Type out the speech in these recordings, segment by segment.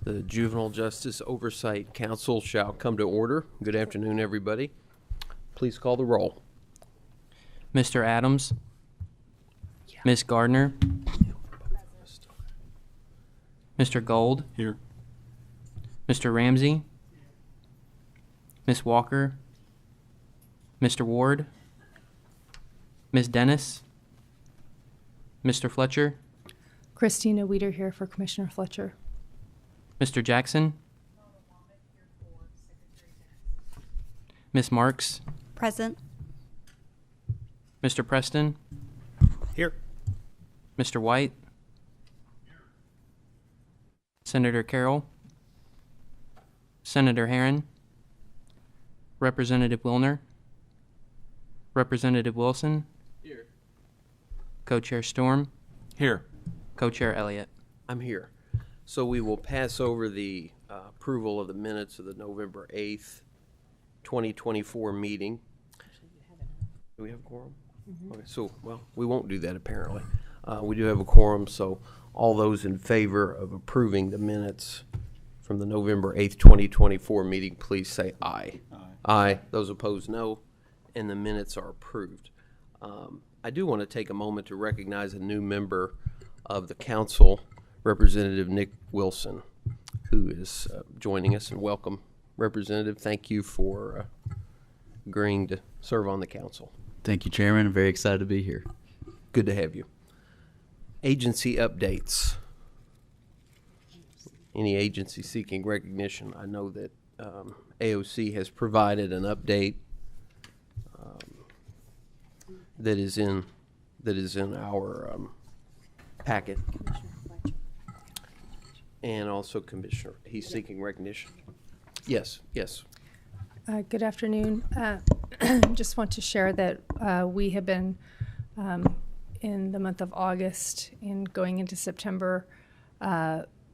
The Juvenile Justice Oversight Council shall come to order. Good afternoon, everybody. Please call the roll. Mr. Adams. Ms. Gardner. Mr. Gold. Here. Mr. Ramsey. Ms. Walker. Mr. Ward. Ms. Dennis. Mr. Fletcher. Christina Weeder here for Commissioner Fletcher. Mr. Jackson. Ms. Marks. Present. Mr. Preston. Here. Mr. White. Senator Carroll. Senator Herron. Representative Wilner. Representative Wilson. Here. Co-Chair Storm. Here. Co-Chair Elliott. I'm here. So we will pass over the approval of the minutes of the November 8th, 2024 meeting. Do we have a quorum? Okay, so, well, we won't do that apparently. We do have a quorum, so all those in favor of approving the minutes from the November 8th, 2024 meeting, please say aye. Aye. Aye. Those opposed, no. And the minutes are approved. I do want to take a moment to recognize a new member of the council, Representative Nick Wilson, who is joining us. And welcome, Representative. Thank you for agreeing to serve on the council. Thank you, Chairman. I'm very excited to be here. Good to have you. Agency updates. Any agency seeking recognition? I know that AOC has provided an update that is in our packet, and also Commissioner. He's seeking recognition. Yes. Good afternoon. Just want to share that we have been in the month of August and going into September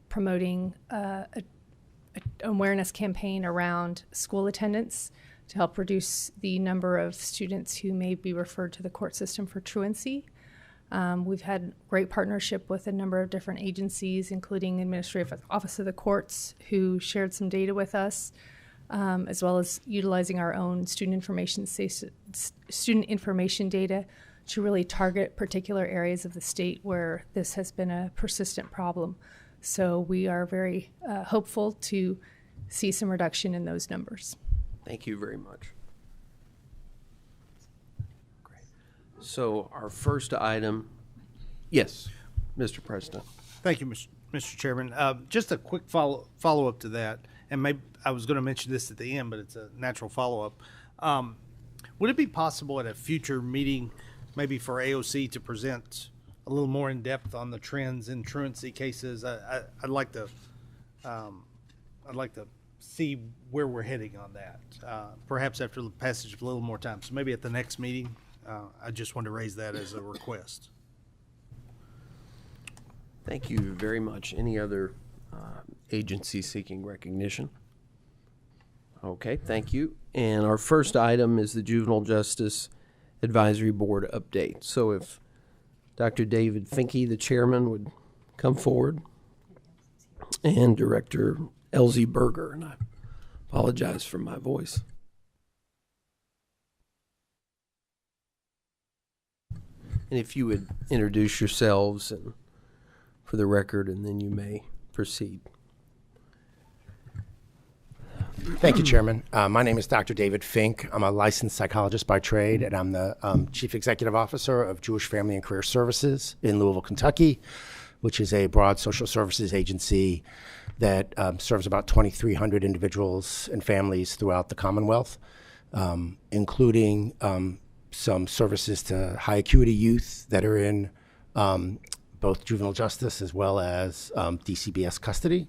promoting an awareness campaign around school attendance to help reduce the number of students who may be referred to the court system for truancy. We've had great partnership with a number of different agencies, including Administrative Office of the Courts, who shared some data with us, as well as utilizing our own student information data to really target particular areas of the state where this has been a persistent problem. So we are very hopeful to see some reduction in those numbers. Thank you very much. Great. So our first item, yes, Mr. Preston. Thank you, Mr. Chairman. Just a quick follow-up to that, and maybe I was going to mention this at the end, but it's a natural follow-up. Would it be possible at a future meeting, maybe for AOC, to present a little more in depth on the trends in truancy cases? I'd like to see where we're heading on that, perhaps after the passage of a little more time. So maybe at the next meeting, I just want to raise that as a request. Thank you very much. Any other agencies seeking recognition? Okay, thank you. And our first item is the Juvenile Justice Advisory Board update. So if Dr. David Finke, the chairman, would come forward, and Director Elsie Berger, and I apologize for my voice. And if you would introduce yourselves and for the record, and then you may proceed. Thank you, Chairman. My name is Dr. David Fink. I'm a licensed psychologist by trade, and I'm the Chief Executive Officer of Jewish Family and Career Services in Louisville, Kentucky, which is a broad social services agency that serves about 2,300 individuals and families throughout the Commonwealth, including some services to high acuity youth that are in both juvenile justice as well as DCBS custody.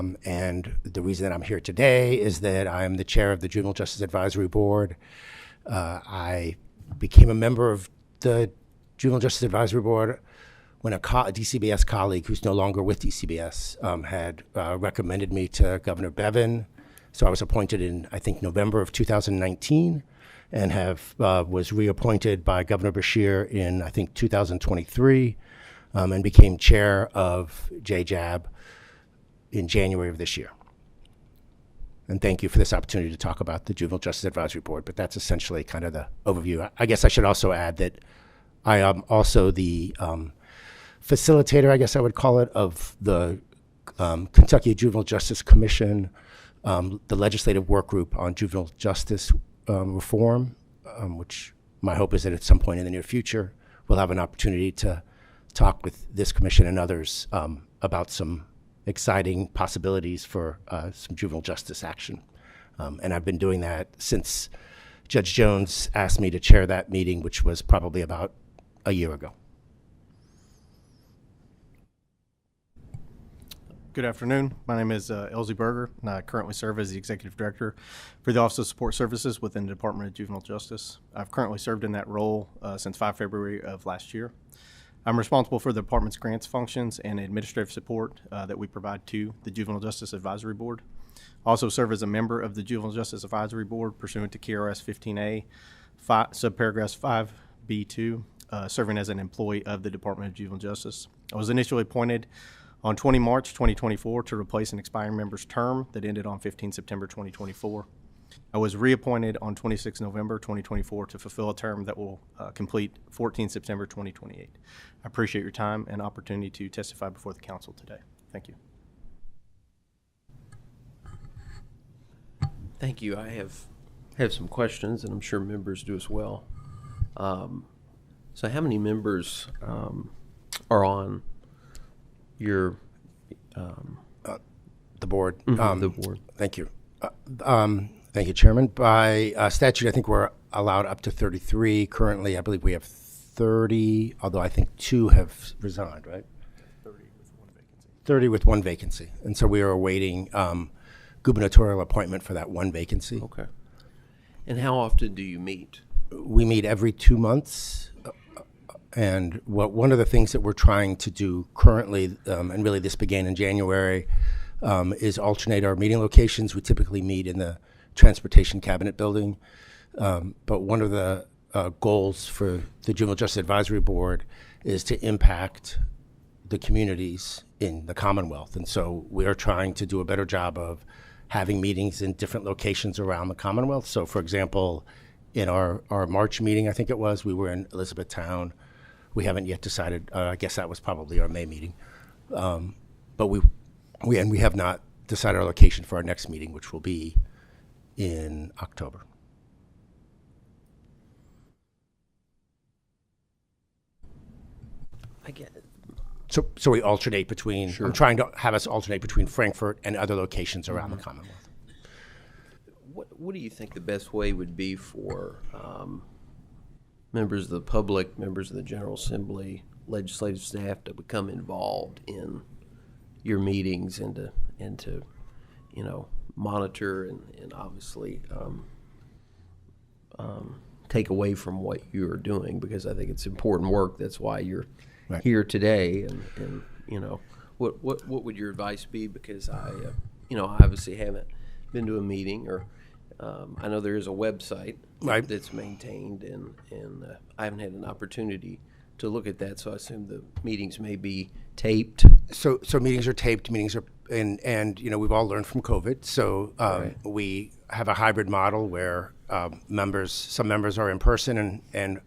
And the reason that I'm here today is that I'm the chair of the Juvenile Justice Advisory Board. I became a member of the Juvenile Justice Advisory Board when a DCBS colleague who's no longer with DCBS had recommended me to Governor Bevin. So I was appointed in, I think, November of 2019 and was reappointed by Governor Beshear in, I think, 2023 and became chair of JJAB in January of this year. And thank you for this opportunity to talk about the Juvenile Justice Advisory Board, but that's essentially kind of the overview. I guess I should also add that I am also the facilitator, I guess I would call it, of the Kentucky Juvenile Justice Commission, the legislative work group on juvenile justice reform, which my hope is that at some point in the near future, we'll have an opportunity to talk with this commission and others about some exciting possibilities for some juvenile justice action. And I've been doing that since Judge Jones asked me to chair that meeting, which was probably about a year ago. Good afternoon. My name is Elsie Berger, and I currently serve as the Executive Director for the Office of Support Services within the Department of Juvenile Justice. I've currently served in that role since 5 February of last year. I'm responsible for the department's grants functions and administrative support that we provide to the Juvenile Justice Advisory Board. I also serve as a member of the Juvenile Justice Advisory Board pursuant to KRS 15A, subparagraphs 5B2, serving as an employee of the Department of Juvenile Justice. I was initially appointed on 20 March 2024 to replace an expiring member's term that ended on 15 September 2024. I was reappointed on 26 November 2024 to fulfill a term that will complete 14 September 2028. I appreciate your time and opportunity to testify before the council today. Thank you. Thank you. I have some questions, and I'm sure members do as well. So how many members are on your The board. the board? Thank you. Thank you, Chairman. By statute, I think we're allowed up to 33. Currently, I believe we have 30, although I think 2 have resigned, right? 30 with 1 vacancy. 30 with 1 vacancy. And so we are awaiting gubernatorial appointment for that 1 vacancy. Okay. And how often do you meet? We meet every 2 months. And one of the things that we're trying to do currently, and really this began in January, is alternate our meeting locations. We typically meet in the Transportation Cabinet Building. But one of the goals for the Juvenile Justice Advisory Board is to impact the communities in the Commonwealth. And so we are trying to do a better job of having meetings in different locations around the Commonwealth. So, for example, in our March meeting, I think it was, we were in Elizabethtown. We haven't yet decided. I guess that was probably our May meeting. But we have not decided our location for our next meeting, which will be in October. I get it. So we alternate between, Sure. I'm trying to have us alternate between Frankfurt and other locations around the Commonwealth. What do you think the best way would be for members of the public, members of the General Assembly, legislative staff to become involved in your meetings and to monitor and obviously take away from what you're doing, because I think it's important work. That's why you're Right. here today. And what would your advice be? Because I obviously haven't been to a meeting, or I know there is a website Right. that's maintained, and I haven't had an opportunity to look at that, so I assume the meetings may be taped. So meetings are taped. Meetings are, and we've all learned from COVID. So Right. we have a hybrid model where some members are in person, and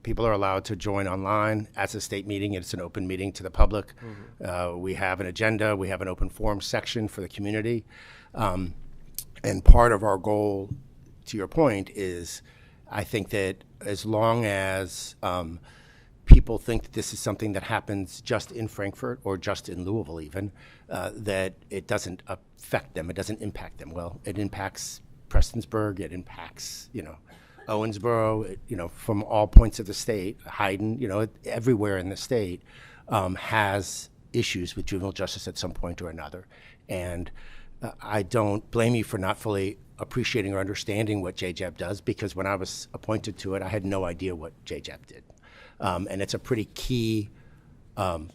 people are allowed to join online. As a state meeting, it's an open meeting to the public. We have an agenda. We have an open forum section for the community. And part of our goal, to your point, is I think that as long as people think that this is something that happens just in Frankfurt or just in Louisville even, that it doesn't affect them, it doesn't impact them. Well, it impacts Prestonsburg, it impacts, Owensboro, from all points of the state. Hayden, everywhere in the state has issues with juvenile justice at some point or another. And I don't blame you for not fully appreciating or understanding what JJAB does, because when I was appointed to it, I had no idea what JJAB did. And it's a pretty key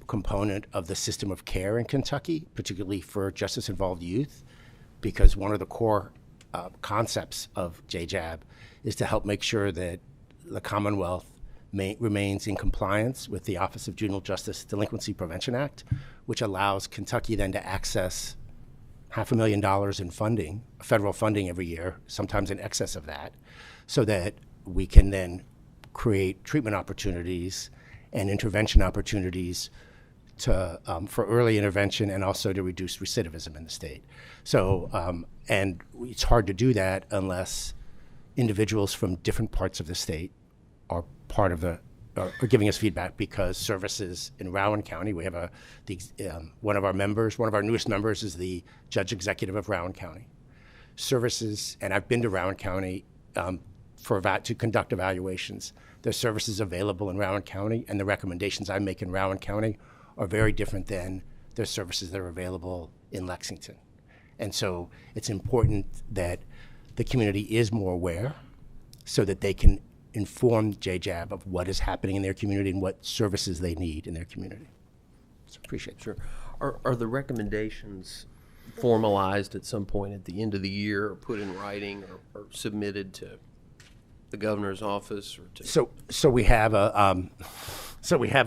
component of the system of care in Kentucky, particularly for justice-involved youth, because one of the core concepts of JJAB is to help make sure that the Commonwealth remains in compliance with the Office of Juvenile Justice Delinquency Prevention Act, which allows Kentucky then to access $500,000 in funding, federal funding every year, sometimes in excess of that, so that we can then create treatment opportunities and intervention opportunities to, for early intervention and also to reduce recidivism in the state. So, and it's hard to do that unless individuals from different parts of the state are part of the, are giving us feedback, because services in Rowan County, we have one of our members, one of our newest members is the Judge Executive of Rowan County. Services, and I've been to Rowan County to conduct evaluations. There's services available in Rowan County, and the recommendations I make in Rowan County are very different than there's services that are available in Lexington. And so it's important that the community is more aware so that they can inform JJAB of what is happening in their community and what services they need in their community. So appreciate it. Sure. Are the recommendations formalized at some point at the end of the year, or put in writing, or submitted to the governor's office, or to? So we have a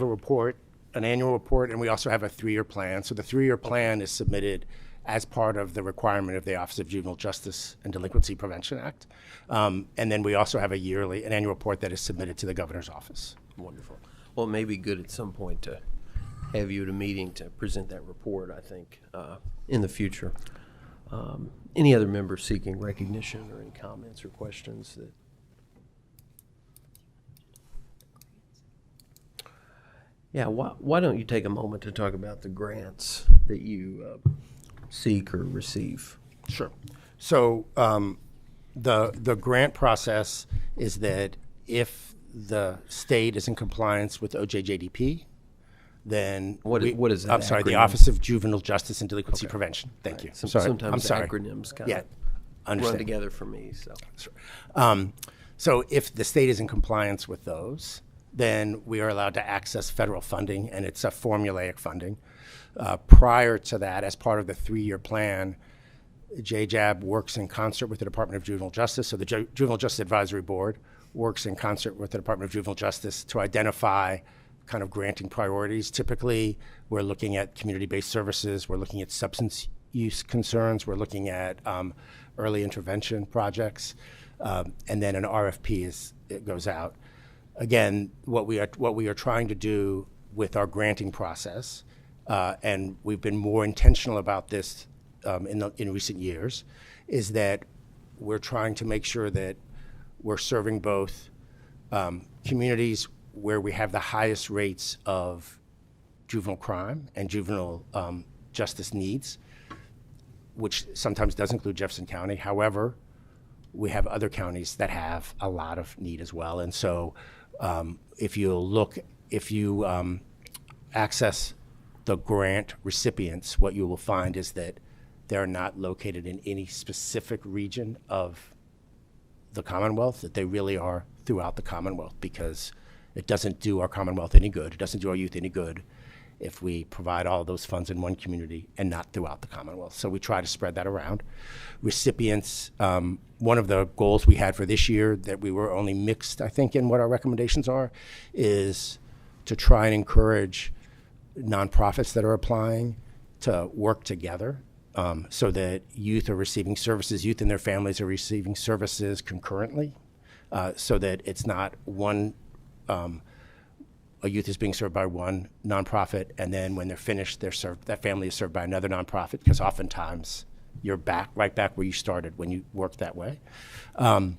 report, an annual report, and we also have a 3-year plan. So the 3-year plan is submitted as part of the requirement of the Office of Juvenile Justice and Delinquency Prevention Act. And then we also have an annual report that is submitted to the governor's office. Wonderful. Well, it may be good at some point to have you at a meeting to present that report, I think, in the future. Any other members seeking recognition, or any comments or questions that? Yeah, why don't you take a moment to talk about the grants that you seek or receive? Sure. So the grant process is that if the state is in compliance with OJJDP, then what is that? I'm sorry, the acronym? Office of Juvenile Justice and Delinquency Prevention. Thank you. Sometimes I'm sorry. acronyms kind Yeah, of run together for me. So if the state is in compliance with those, then we are allowed to access federal funding, and it's a formulaic funding. Prior to that, as part of the 3-year plan, JJAB works in concert with the Department of Juvenile Justice. So the Juvenile Justice Advisory Board works in concert with the Department of Juvenile Justice to identify kind of granting priorities. Typically, we're looking at community-based services. We're looking at substance use concerns. We're looking at early intervention projects. And then an RFP goes out. Again, what we are trying to do with our granting process, and we've been more intentional about this in recent years, is that we're trying to make sure that we're serving both communities where we have the highest rates of juvenile crime and juvenile justice needs, which sometimes does include Jefferson County. However, we have other counties that have a lot of need as well. And so if you access the grant recipients, what you will find is that they're not located in any specific region of the Commonwealth, that they really are throughout the Commonwealth, because it doesn't do our Commonwealth any good. It doesn't do our youth any good if we provide all those funds in one community and not throughout the Commonwealth. So we try to spread that around. Recipients, one of the goals we had for this year that we were only mixed, I think, in what our recommendations are, is to try and encourage nonprofits that are applying to work together so that youth are receiving services, youth and their families are receiving services concurrently, so that it's not one, a youth is being served by one nonprofit, and then when they're finished, that family is served by another nonprofit, because oftentimes you're right back where you started when you work that way. And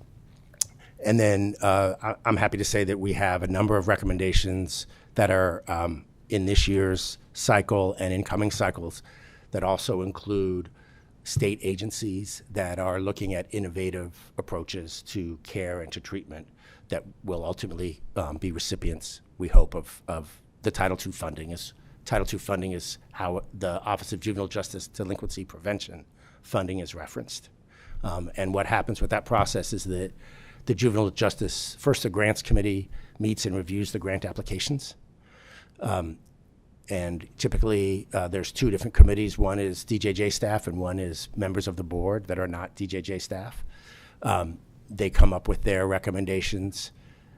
then I'm happy to say that we have a number of recommendations that are in this year's cycle and incoming cycles that also include state agencies that are looking at innovative approaches to care and to treatment that will ultimately be recipients, we hope, of the Title II funding. Title II funding is how the Office of Juvenile Justice Delinquency Prevention funding is referenced. And what happens with that process is that the Juvenile Justice, first the Grants Committee meets and reviews the grant applications. And typically there's 2 different committees. One is DJJ staff and one is members of the board that are not DJJ staff. They come up with their recommendations,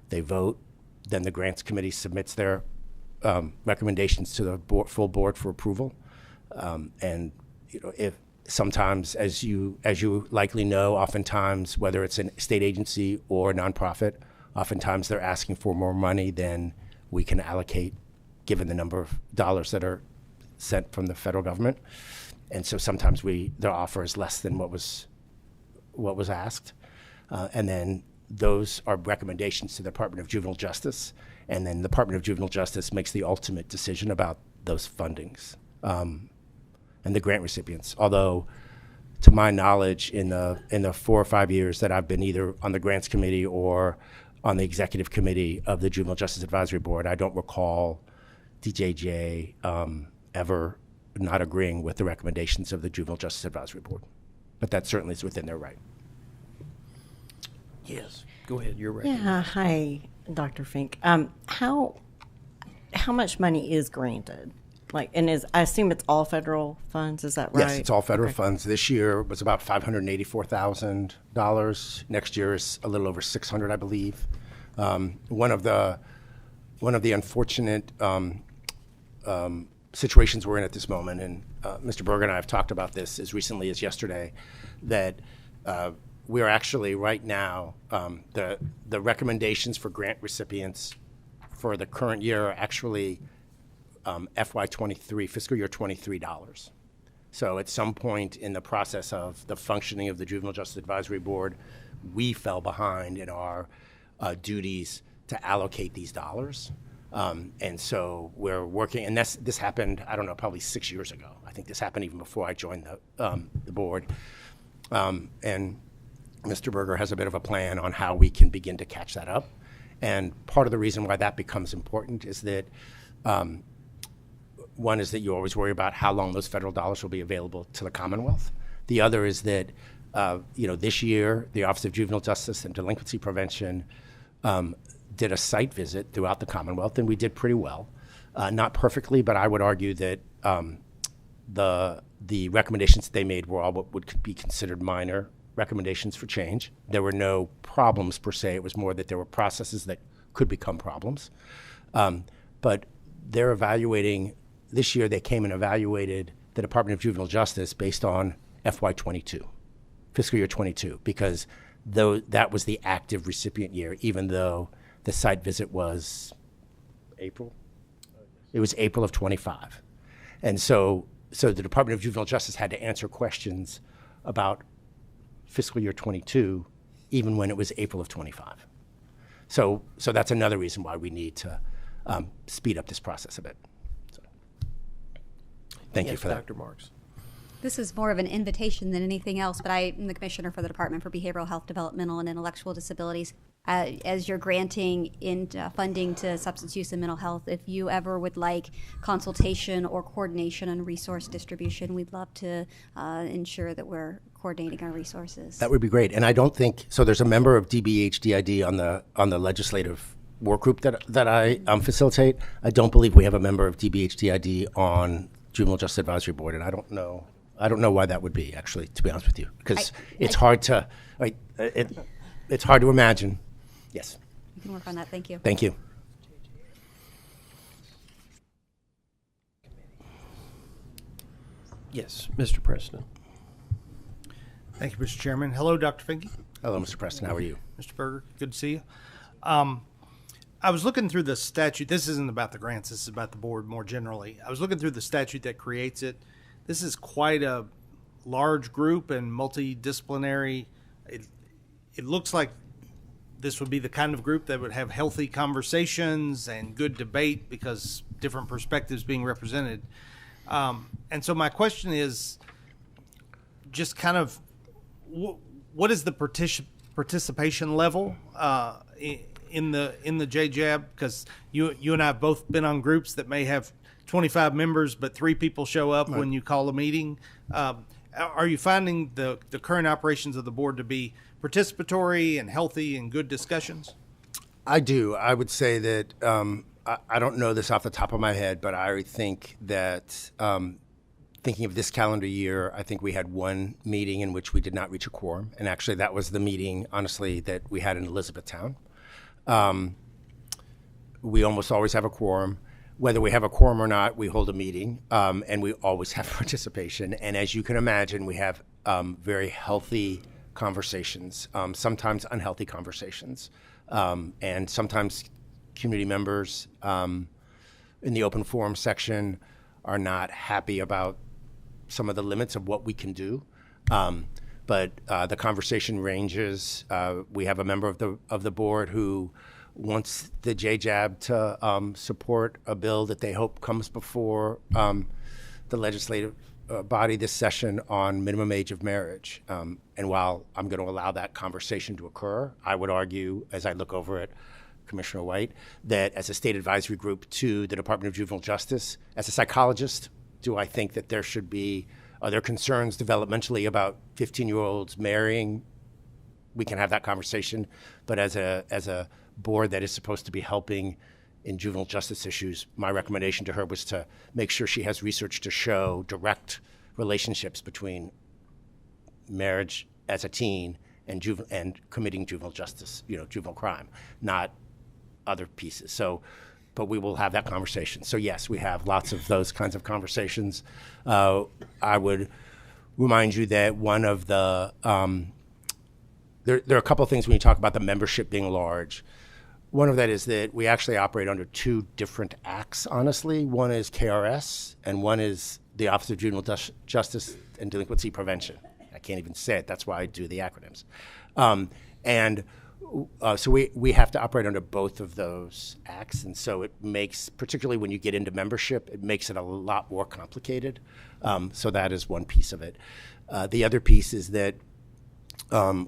they vote, then the Grants Committee submits their recommendations to the full board for approval. And sometimes, as you likely know, oftentimes, whether it's a state agency or a nonprofit, oftentimes they're asking for more money than we can allocate, given the number of dollars that are sent from the federal government. And so sometimes their offer is less than what was asked. And then those are recommendations to the Department of Juvenile Justice. And then the Department of Juvenile Justice makes the ultimate decision about those fundings and the grant recipients. Although, to my knowledge, in the 4 or 5 years that I've been either on the grants committee or on the executive committee of the Juvenile Justice Advisory Board, I don't recall DJJ ever not agreeing with the recommendations of the Juvenile Justice Advisory Board. But that certainly is within their right. Yes, go ahead, you're right. Yeah, hi, Dr. Fink. How much money is granted? I assume it's all federal funds, is that right? Yes, it's all federal funds. This year was about $584,000. Next year is a little over $600,000, I believe. One of the unfortunate situations we're in at this moment, and Mr. Berger and I have talked about this as recently as yesterday, that we are actually right now, the recommendations for grant recipients for the current year are actually FY23, fiscal year 23 dollars. So at some point in the process of the functioning of the Juvenile Justice Advisory Board, we fell behind in our duties to allocate these dollars. And so we're working, and this happened, I don't know, probably 6 years ago. I think this happened even before I joined the board. And Mr. Berger has a bit of a plan on how we can begin to catch that up. And part of the reason why that becomes important is that one is that you always worry about how long those federal dollars will be available to the Commonwealth. The other is that, this year, the Office of Juvenile Justice and Delinquency Prevention did a site visit throughout the Commonwealth, and we did pretty well. Not perfectly, but I would argue that the recommendations that they made were all what would be considered minor recommendations for change. There were no problems per se. It was more that there were processes that could become problems. But they're evaluating, this year they came and evaluated the Department of Juvenile Justice based on FY22, fiscal year 22, because that was the active recipient year, even though the site visit was April? It was April of 25. And so the Department of Juvenile Justice had to answer questions about fiscal year 22, even when it was April of 25. So that's another reason why we need to speed up this process a bit. So, thank you for that. Dr. Marks. This is more of an invitation than anything else, but I am the commissioner for the Department for Behavioral Health, Developmental, and Intellectual Disabilities. As you're granting in funding to substance use and mental health, if you ever would like consultation or coordination on resource distribution, we'd love to ensure that we're coordinating our resources. That would be great. And I don't think, so there's a member of DBHDID on the legislative work group that I facilitate. I don't believe we have a member of DBHDID on Juvenile Justice Advisory Board, and I don't know why that would be, actually, to be honest with you, because it's hard to imagine. Yes. We can work on that. Thank you. Thank you. Yes, Mr. Preston. Thank you, Mr. Chairman. Hello, Dr. Finke. Hello, Mr. Preston. How are you? Mr. Berger, good to see you. I was looking through the statute. This isn't about the grants. This is about the board more generally. I was looking through the statute that creates it. This is quite a large group and multidisciplinary. It looks like this would be the kind of group that would have healthy conversations and good debate because different perspectives being represented. And so my question is just kind of what is the participation level in the JJAB? Because you and I have both been on groups that may have 25 members, but 3 people show up when you call a meeting. Are you finding the current operations of the board to be participatory and healthy and good discussions? I do. I would say that I don't know this off the top of my head, but I think that thinking of this calendar year, I think we had one meeting in which we did not reach a quorum. And actually, that was the meeting, honestly, that we had in Elizabethtown. We almost always have a quorum. whether we have a quorum or not, we hold a meeting, and we always have participation. And as you can imagine, we have very healthy conversations, sometimes unhealthy conversations, and sometimes community members in the open forum section are not happy about some of the limits of what we can do. But the conversation ranges. We have a member of the board who wants the JJAB to support a bill that they hope comes before the legislative body this session on minimum age of marriage. And while I'm going to allow that conversation to occur, I would argue, as I look over at Commissioner White, that as a state advisory group to the Department of Juvenile Justice, as a psychologist, do I think that there should be, are there concerns developmentally about 15-year-olds marrying? We can have that conversation, but as a board that is supposed to be helping in juvenile justice issues, my recommendation to her was to make sure she has research to show direct relationships between marriage as a teen and committing juvenile justice, juvenile crime, not other pieces. So, but we will have that conversation. So yes, we have lots of those kinds of conversations. I would remind you that one of the, there are a couple of things when you talk about the membership being large. One of that is that we actually operate under two different acts, honestly. One is KRS, and one is the Office of Juvenile Justice and Delinquency Prevention. I can't even say it. That's why I do the acronyms. So we have to operate under both of those acts. And so it makes, particularly when you get into membership, it makes it a lot more complicated. So that is one piece of it. The other piece is that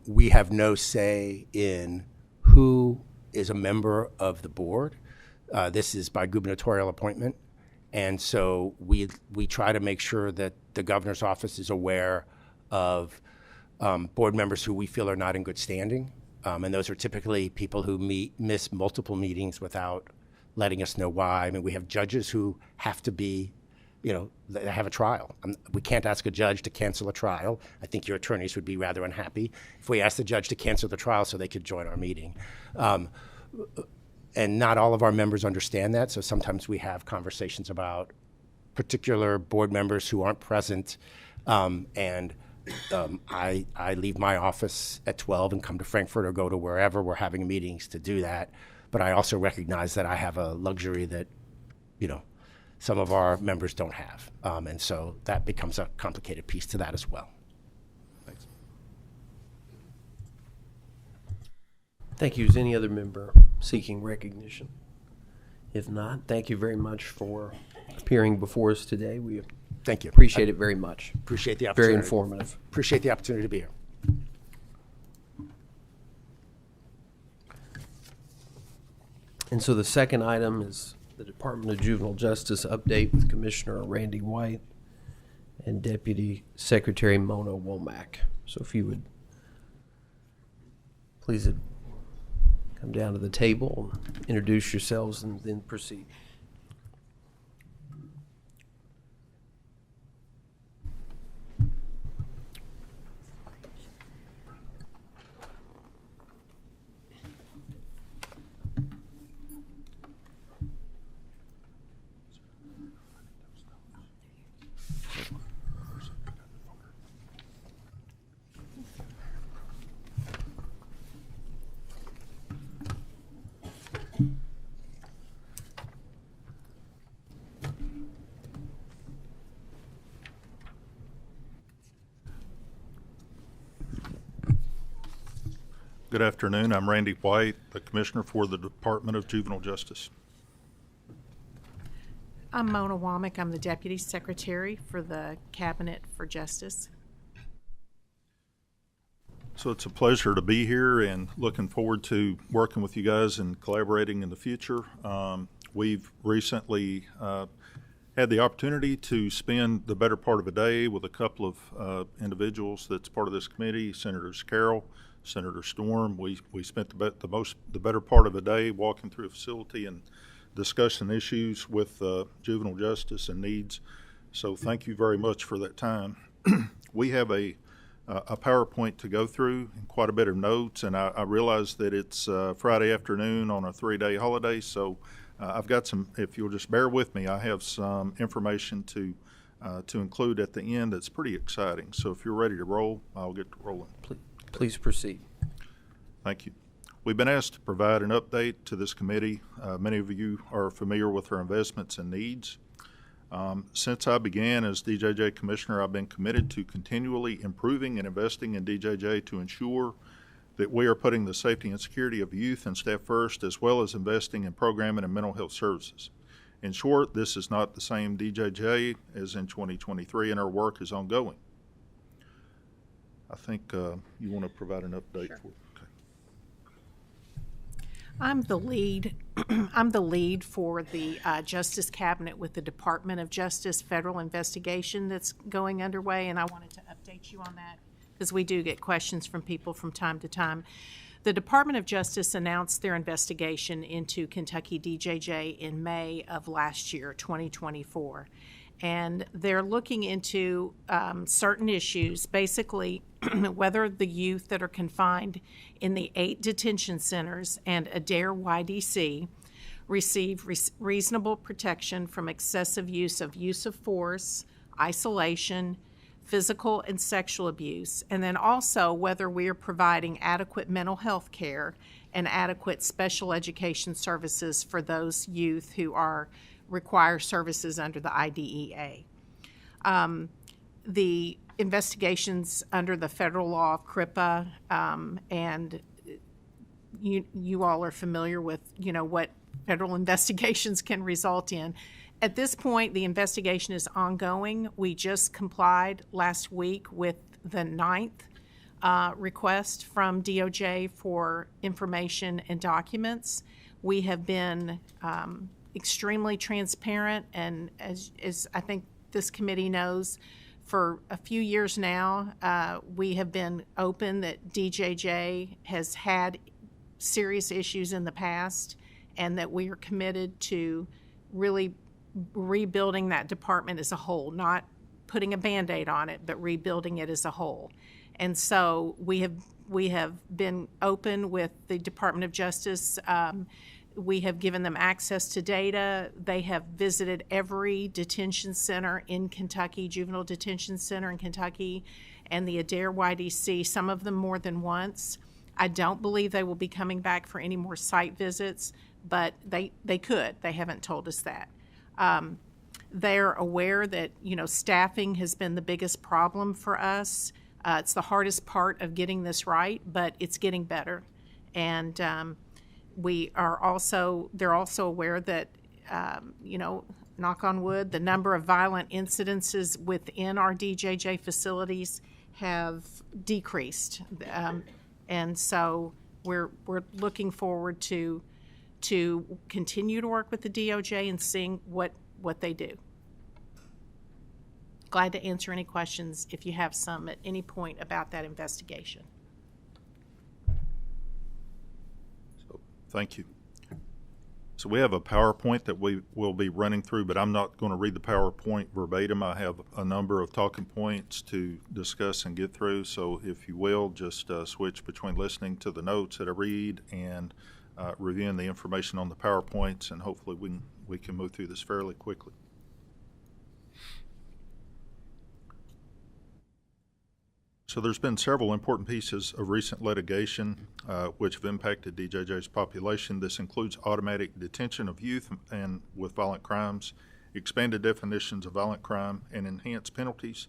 we have no say in who is a member of the board. This is by gubernatorial appointment. And so we try to make sure that the governor's office is aware of board members who we feel are not in good standing. And those are typically people who miss multiple meetings without letting us know why. I mean, we have judges who have to be, they have a trial. We can't ask a judge to cancel a trial. I think your attorneys would be rather unhappy if we asked the judge to cancel the trial so they could join our meeting. And not all of our members understand that, so sometimes we have conversations about particular board members who aren't present, and I leave my office at 12 and come to Frankfurt or go to wherever we're having meetings to do that. But I also recognize that I have a luxury that, some of our members don't have. And so that becomes a complicated piece to that as well. Thanks. Thank you. Is any other member seeking recognition? If not, thank you very much for appearing before us today. We Thank you. Appreciate it very much. Appreciate the opportunity. Very informative. Appreciate the opportunity to be here. And so the second item is the Department of Juvenile Justice update with Commissioner Randy White and Deputy Secretary Mona Womack. So if you would please come down to the table, and introduce yourselves, and then proceed. Good afternoon. I'm Randy White, the Commissioner for the Department of Juvenile Justice. I'm Mona Womack. I'm the Deputy Secretary for the Cabinet for Justice. So it's a pleasure to be here and looking forward to working with you guys and collaborating in the future. We've recently had the opportunity to spend the better part of a day with a couple of individuals that's part of this committee, Senators Carroll, Senator Storm. We spent the better part of the day walking through a facility and discussing issues with juvenile justice and needs. So thank you very much for that time. We have a PowerPoint to go through and quite a bit of notes, and I realize that it's Friday afternoon on a 3-day holiday, so I've got some, if you'll just bear with me, I have some information to include at the end that's pretty exciting. So if you're ready to roll, I'll get to rolling. Please proceed. Thank you. We've been asked to provide an update to this committee. Many of you are familiar with our investments and needs. Since I began as DJJ Commissioner, I've been committed to continually improving and investing in DJJ to ensure that we are putting the safety and security of youth and staff first, as well as investing in programming and mental health services. In short, this is not the same DJJ as in 2023, and our work is ongoing. I think you want to provide an update. Sure. Okay. I'm the lead. I'm the lead for the Justice Cabinet with the Department of Justice federal investigation that's going underway, and I wanted to update you on that because we do get questions from people from time to time. The Department of Justice announced their investigation into Kentucky DJJ in May of last year, 2024. And they're looking into certain issues, basically whether the youth that are confined in the 8 detention centers and Adair YDC receive reasonable protection from excessive use of force, isolation, physical and sexual abuse, and then also whether we are providing adequate mental health care and adequate special education services for those youth who require services under the IDEA. The investigations under the federal law of CRIPA, and you all are familiar with, what federal investigations can result in. At this point, the investigation is ongoing. We just complied last week with the 9th request from DOJ for information and documents. We have been extremely transparent, and as I think this committee knows, for a few years now, we have been open that DJJ has had serious issues in the past, and that we are committed to really rebuilding that department as a whole, not putting a Band-Aid on it, but rebuilding it as a whole. And so we have been open with the Department of Justice. We have given them access to data. They have visited every detention center in Kentucky, juvenile detention center in Kentucky, and the Adair YDC, some of them more than once. I don't believe they will be coming back for any more site visits, but they could. They haven't told us that. They're aware that, staffing has been the biggest problem for us. It's the hardest part of getting this right, but it's getting better. And they're also aware that, knock on wood, the number of violent incidences within our DJJ facilities have decreased. And so we're looking forward to continue to work with the DOJ and seeing what they do. Glad to answer any questions if you have some at any point about that investigation. So, thank you. So we have a PowerPoint that we will be running through, but I'm not going to read the PowerPoint verbatim. I have a number of talking points to discuss and get through. So if you will, just switch between listening to the notes that I read and reviewing the information on the PowerPoints, and hopefully we can move through this fairly quickly. So there's been several important pieces of recent litigation which have impacted DJJ's population. This includes automatic detention of youth and with violent crimes, expanded definitions of violent crime, and enhanced penalties,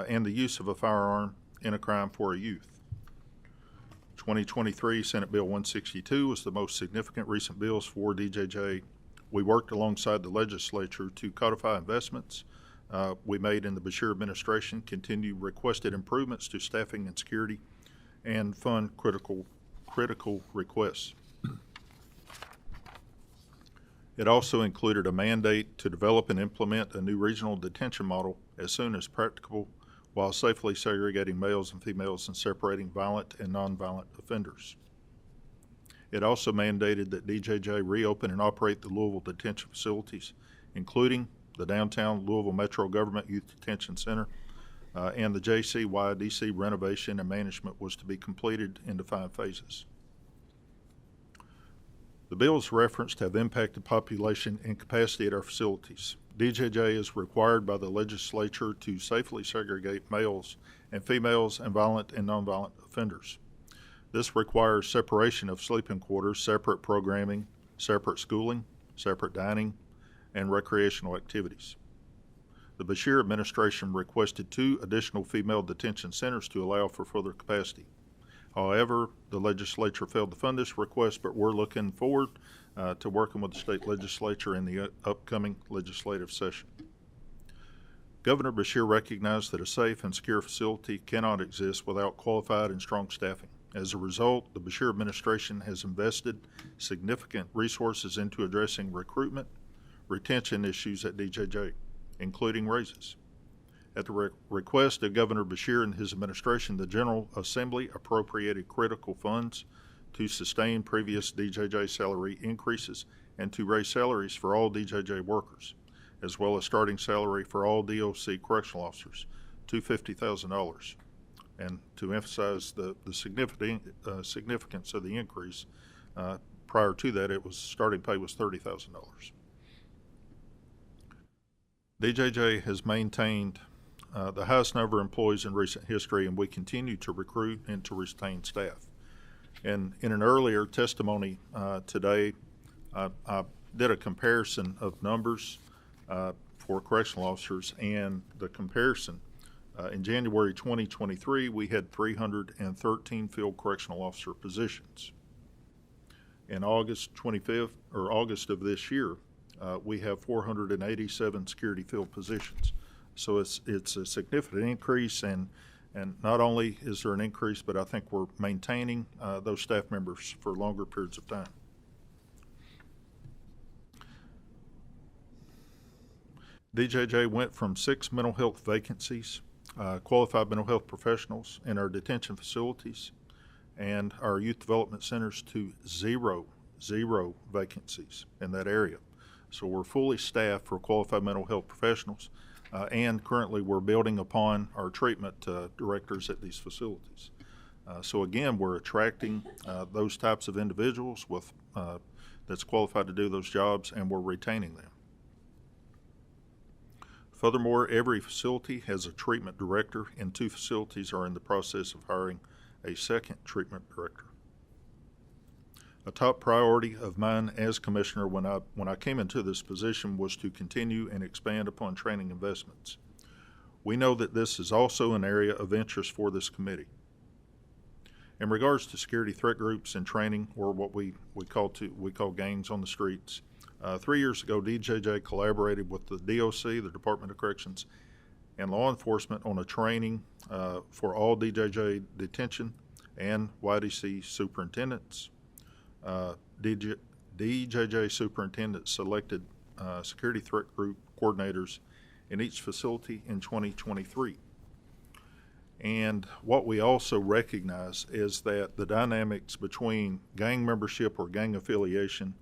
and the use of a firearm in a crime for a youth. 2023 Senate Bill 162 was the most significant recent bills for DJJ. We worked alongside the legislature to codify investments we made in the Beshear administration, continue requested improvements to staffing and security, and fund critical requests. It also included a mandate to develop and implement a new regional detention model as soon as practicable, while safely segregating males and females and separating violent and nonviolent offenders. It also mandated that DJJ reopen and operate the Louisville detention facilities, including the downtown Louisville Metro Government Youth Detention Center, and the JCYDC renovation and management was to be completed into 5 phases. The bills referenced have impacted population and capacity at our facilities. DJJ is required by the legislature to safely segregate males and females and violent and nonviolent offenders. This requires separation of sleeping quarters, separate programming, separate schooling, separate dining, and recreational activities. The Beshear administration requested 2 additional female detention centers to allow for further capacity. However, the legislature failed to fund this request, but we're looking forward to working with the state legislature in the upcoming legislative session. Governor Beshear recognized that a safe and secure facility cannot exist without qualified and strong staffing. As a result, the Beshear administration has invested significant resources into addressing recruitment, retention issues at DJJ, including raises. At the request of Governor Beshear and his administration, the General Assembly appropriated critical funds to sustain previous DJJ salary increases and to raise salaries for all DJJ workers, as well as starting salary for all DOC correctional officers to $50,000. And to emphasize the significance of the increase, prior to that, starting pay was $30,000. DJJ has maintained the highest number of employees in recent history, and we continue to recruit and to retain staff. And in an earlier testimony today, I did a comparison of numbers for correctional officers, and the comparison in January 2023, we had 313 field correctional officer positions. In August of this year, we have 487 security field positions. So it's a significant increase, and not only is there an increase, but I think we're maintaining those staff members for longer periods of time. DJJ went from 6 mental health vacancies, qualified mental health professionals in our detention facilities and our youth development centers to zero vacancies in that area. So we're fully staffed for qualified mental health professionals, and currently we're building upon our treatment directors at these facilities. So again, we're attracting those types of individuals that's qualified to do those jobs, and we're retaining them. Furthermore, every facility has a treatment director, and 2 facilities are in the process of hiring a second treatment director. A top priority of mine as commissioner when I came into this position was to continue and expand upon training investments. We know that this is also an area of interest for this committee. In regards to security threat groups and training, or what we call gangs on the streets, 3 years ago, DJJ collaborated with the DOC, the Department of Corrections, and law enforcement on a training for all DJJ detention and YDC superintendents. DJJ superintendents selected security threat group coordinators in each facility in 2023. And what we also recognize is that the dynamics between gang membership or gang affiliation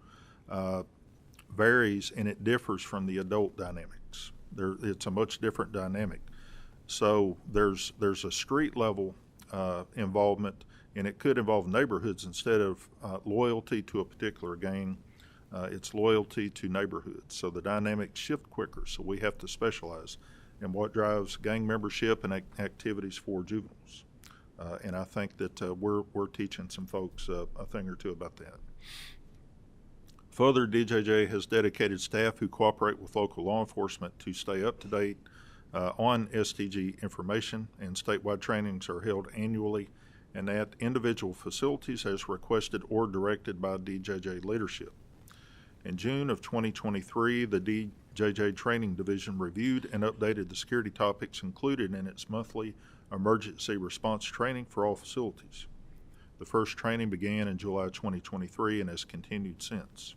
varies, and it differs from the adult dynamics. It's a much different dynamic. So there's a street level involvement, and it could involve neighborhoods instead of loyalty to a particular gang. It's loyalty to neighborhoods. So the dynamics shift quicker, so we have to specialize in what drives gang membership and activities for juveniles. And I think that we're teaching some folks a thing or two about that. Further, DJJ has dedicated staff who cooperate with local law enforcement to stay up to date on STG information, and statewide trainings are held annually and at individual facilities as requested or directed by DJJ leadership. In June of 2023, the DJJ Training Division reviewed and updated the security topics included in its monthly emergency response training for all facilities. The first training began in July 2023 and has continued since.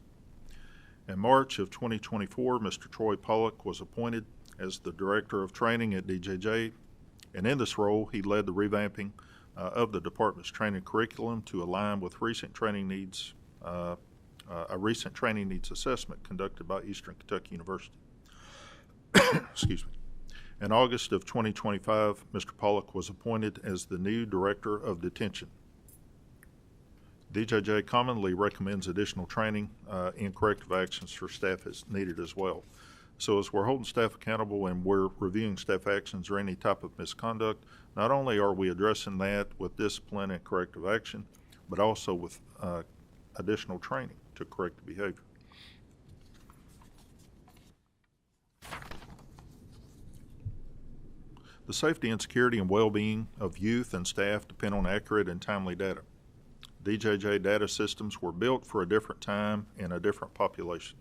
In March of 2024, Mr. Troy Pollock was appointed as the Director of Training at DJJ, and in this role, he led the revamping of the department's training curriculum to align with recent training needs, a recent training needs assessment conducted by Eastern Kentucky University. Excuse me. In August of 2025, Mr. Pollock was appointed as the new Director of Detention. DJJ commonly recommends additional training in corrective actions for staff as needed as well. So as we're holding staff accountable and we're reviewing staff actions or any type of misconduct, not only are we addressing that with discipline and corrective action, but also with additional training to correct the behavior. The safety and security and well-being of youth and staff depend on accurate and timely data. DJJ data systems were built for a different time and a different population.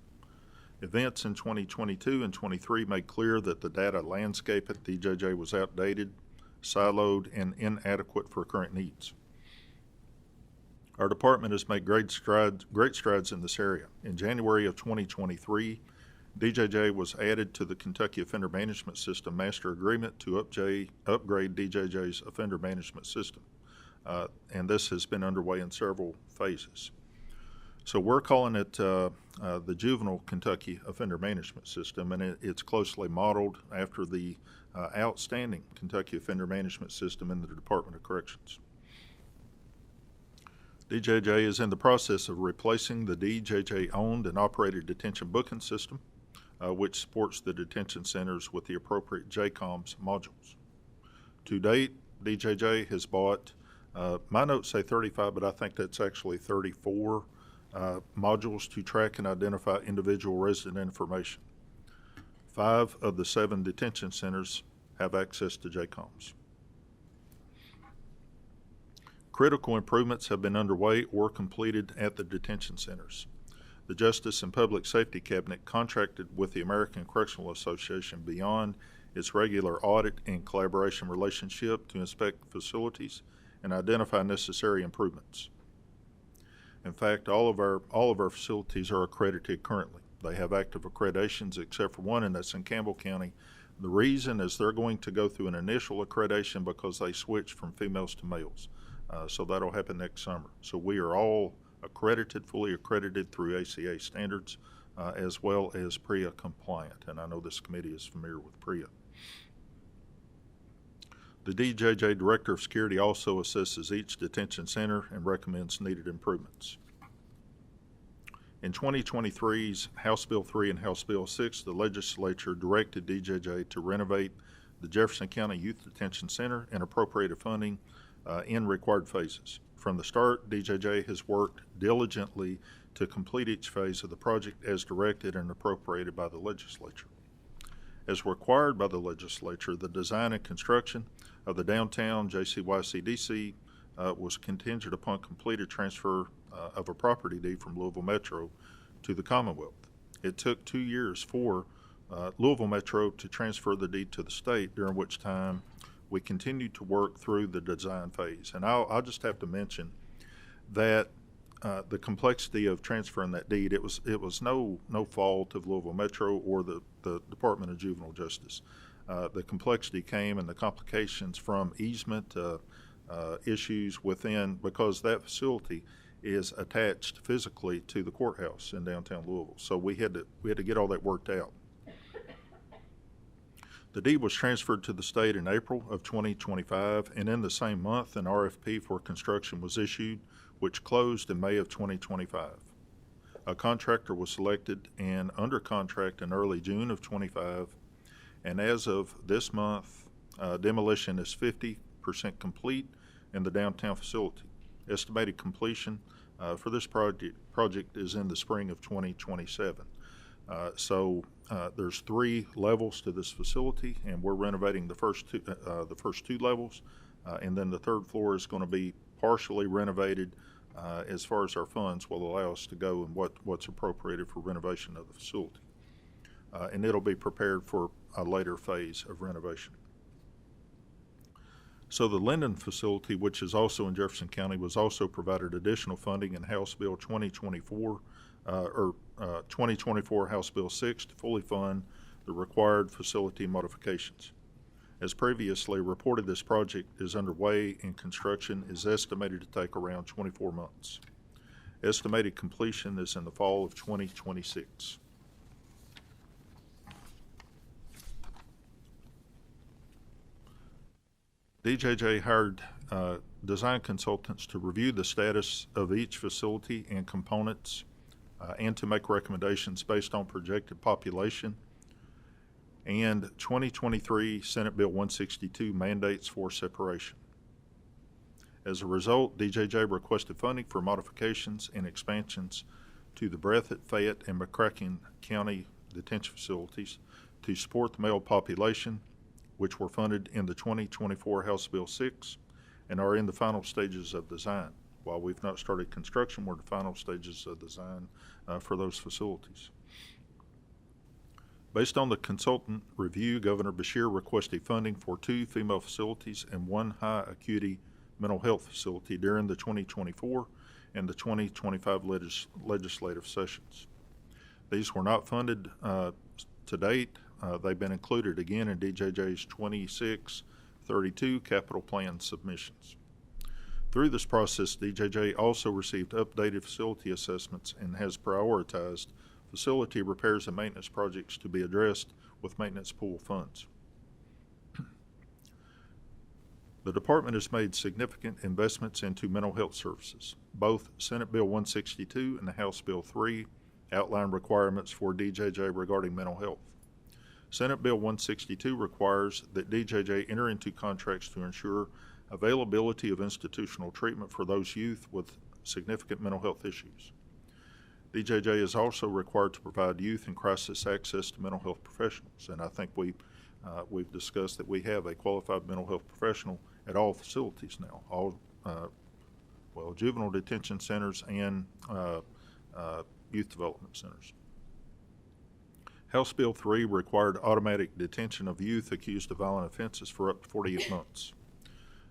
Events in 2022 and 23 made clear that the data landscape at DJJ was outdated, siloed, and inadequate for current needs. Our department has made great strides in this area. In January of 2023, DJJ was added to the Kentucky Offender Management System Master Agreement to upgrade DJJ's offender management system. And this has been underway in several phases. So we're calling it the Juvenile Kentucky Offender Management System, and it's closely modeled after the outstanding Kentucky Offender Management System in the Department of Corrections. DJJ is in the process of replacing the DJJ-owned and operated detention booking system, which supports the detention centers with the appropriate JCOMS modules. To date, DJJ has bought, my notes say 35, but I think that's actually 34 modules to track and identify individual resident information. 5 of the 7 detention centers have access to JCOMS. Critical improvements have been underway or completed at the detention centers. The Justice and Public Safety Cabinet contracted with the American Correctional Association beyond its regular audit and collaboration relationship to inspect facilities and identify necessary improvements. In fact, all of our facilities are accredited currently. They have active accreditations except for one, and that's in Campbell County. The reason is they're going to go through an initial accreditation because they switched from females to males. So that'll happen next summer. So we are all accredited, fully accredited through ACA standards, as well as PREA compliant. And I know this committee is familiar with PREA. The DJJ Director of Security also assesses each detention center and recommends needed improvements. In 2023's House Bill 3 and House Bill 6, the legislature directed DJJ to renovate the Jefferson County Youth Detention Center and appropriated funding in required phases. From the start, DJJ has worked diligently to complete each phase of the project as directed and appropriated by the legislature. As required by the legislature, the design and construction of the downtown JCYCDC was contingent upon completed transfer of a property deed from Louisville Metro to the Commonwealth. It took 2 years for Louisville Metro to transfer the deed to the state, during which time we continued to work through the design phase. And I'll just have to mention that the complexity of transferring that deed, it was no fault of Louisville Metro or the Department of Juvenile Justice. The complexity came and the complications from easement issues within, because that facility is attached physically to the courthouse in downtown Louisville. So we had to get all that worked out. The deed was transferred to the state in April of 2025, and in the same month, an RFP for construction was issued, which closed in May of 2025. A contractor was selected and under contract in early June of 25, and as of this month, demolition is 50% complete in the downtown facility. Estimated completion for this project is in the spring of 2027. So there's 3 levels to this facility, and we're renovating the first two levels, and then the 3rd floor is going to be partially renovated as far as our funds will allow us to go and what's appropriated for renovation of the facility. And it'll be prepared for a later phase of renovation. So the Linden facility, which is also in Jefferson County, was also provided additional funding in House Bill 2024 House Bill 6 to fully fund the required facility modifications. As previously reported, this project is underway and construction is estimated to take around 24 months. Estimated completion is in the fall of 2026. DJJ hired design consultants to review the status of each facility and components and to make recommendations based on projected population, and 2023 Senate Bill 162 mandates for separation. As a result, DJJ requested funding for modifications and expansions to the Breathitt, Fayette, and McCracken County detention facilities to support the male population, which were funded in the 2024 House Bill 6 and are in the final stages of design. While we've not started construction, we're in the final stages of design for those facilities. Based on the consultant review, Governor Beshear requested funding for 2 female facilities and 1 high acuity mental health facility during the 2024 and the 2025 legislative sessions. These were not funded to date. They've been included again in DJJ's 2632 capital plan submissions. Through this process, DJJ also received updated facility assessments and has prioritized facility repairs and maintenance projects to be addressed with maintenance pool funds. The department has made significant investments into mental health services. Both Senate Bill 162 and the House Bill 3 outline requirements for DJJ regarding mental health. Senate Bill 162 requires that DJJ enter into contracts to ensure availability of institutional treatment for those youth with significant mental health issues. DJJ is also required to provide youth in crisis access to mental health professionals, and I think we've discussed that we have a qualified mental health professional at all facilities now, all juvenile detention centers and youth development centers. House Bill 3 required automatic detention of youth accused of violent offenses for up to 48 months.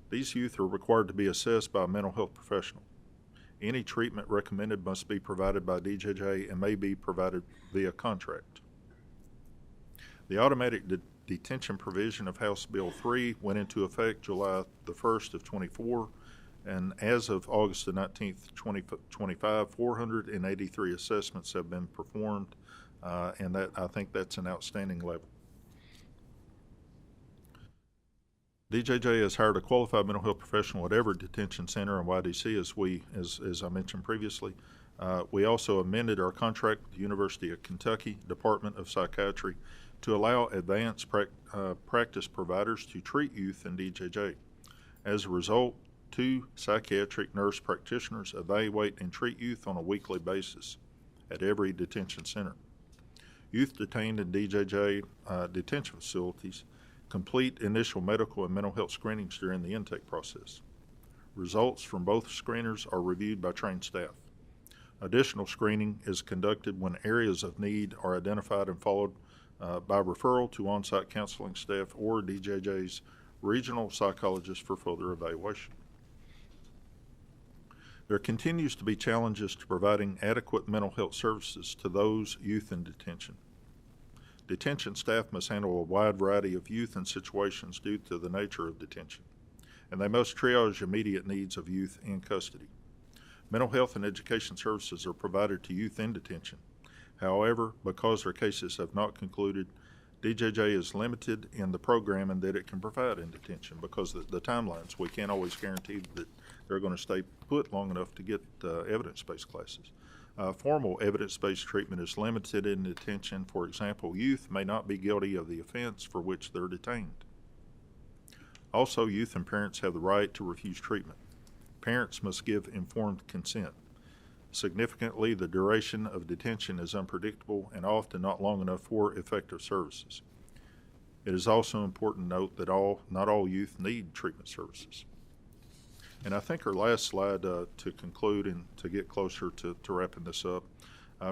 These youth are required to be assessed by a mental health professional. Any treatment recommended must be provided by DJJ and may be provided via contract. The automatic detention provision of House Bill 3 went into effect July the 1st of 24, and as of August the 19th, 2025, 483 assessments have been performed, and I think that's an outstanding level. DJJ has hired a qualified mental health professional at every detention center in YDC, as I mentioned previously. We also amended our contract with the University of Kentucky Department of Psychiatry to allow advanced practice providers to treat youth in DJJ. As a result, 2 psychiatric nurse practitioners evaluate and treat youth on a weekly basis at every detention center. Youth detained in DJJ detention facilities complete initial medical and mental health screenings during the intake process. Results from both screeners are reviewed by trained staff. Additional screening is conducted when areas of need are identified and followed by referral to on-site counseling staff or DJJ's regional psychologist for further evaluation. There continues to be challenges to providing adequate mental health services to those youth in detention. Detention staff must handle a wide variety of youth and situations due to the nature of detention, and they must triage immediate needs of youth in custody. Mental health and education services are provided to youth in detention. However, because their cases have not concluded, DJJ is limited in the programming that it can provide in detention because of the timelines. We can't always guarantee that they're going to stay put long enough to get evidence-based classes. Formal evidence-based treatment is limited in detention. For example, youth may not be guilty of the offense for which they're detained. Also, youth and parents have the right to refuse treatment. Parents must give informed consent. Significantly, the duration of detention is unpredictable and often not long enough for effective services. It is also important to note that not all youth need treatment services. And I think our last slide to conclude and to get closer to wrapping this up,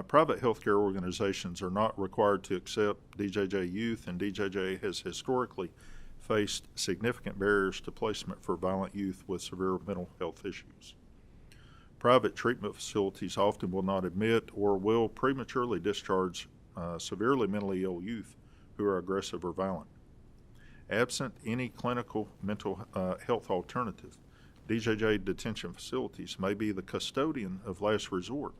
private healthcare organizations are not required to accept DJJ youth, and DJJ has historically faced significant barriers to placement for violent youth with severe mental health issues. Private treatment facilities often will not admit or will prematurely discharge severely mentally ill youth who are aggressive or violent. Absent any clinical mental health alternative, DJJ detention facilities may be the custodian of last resort.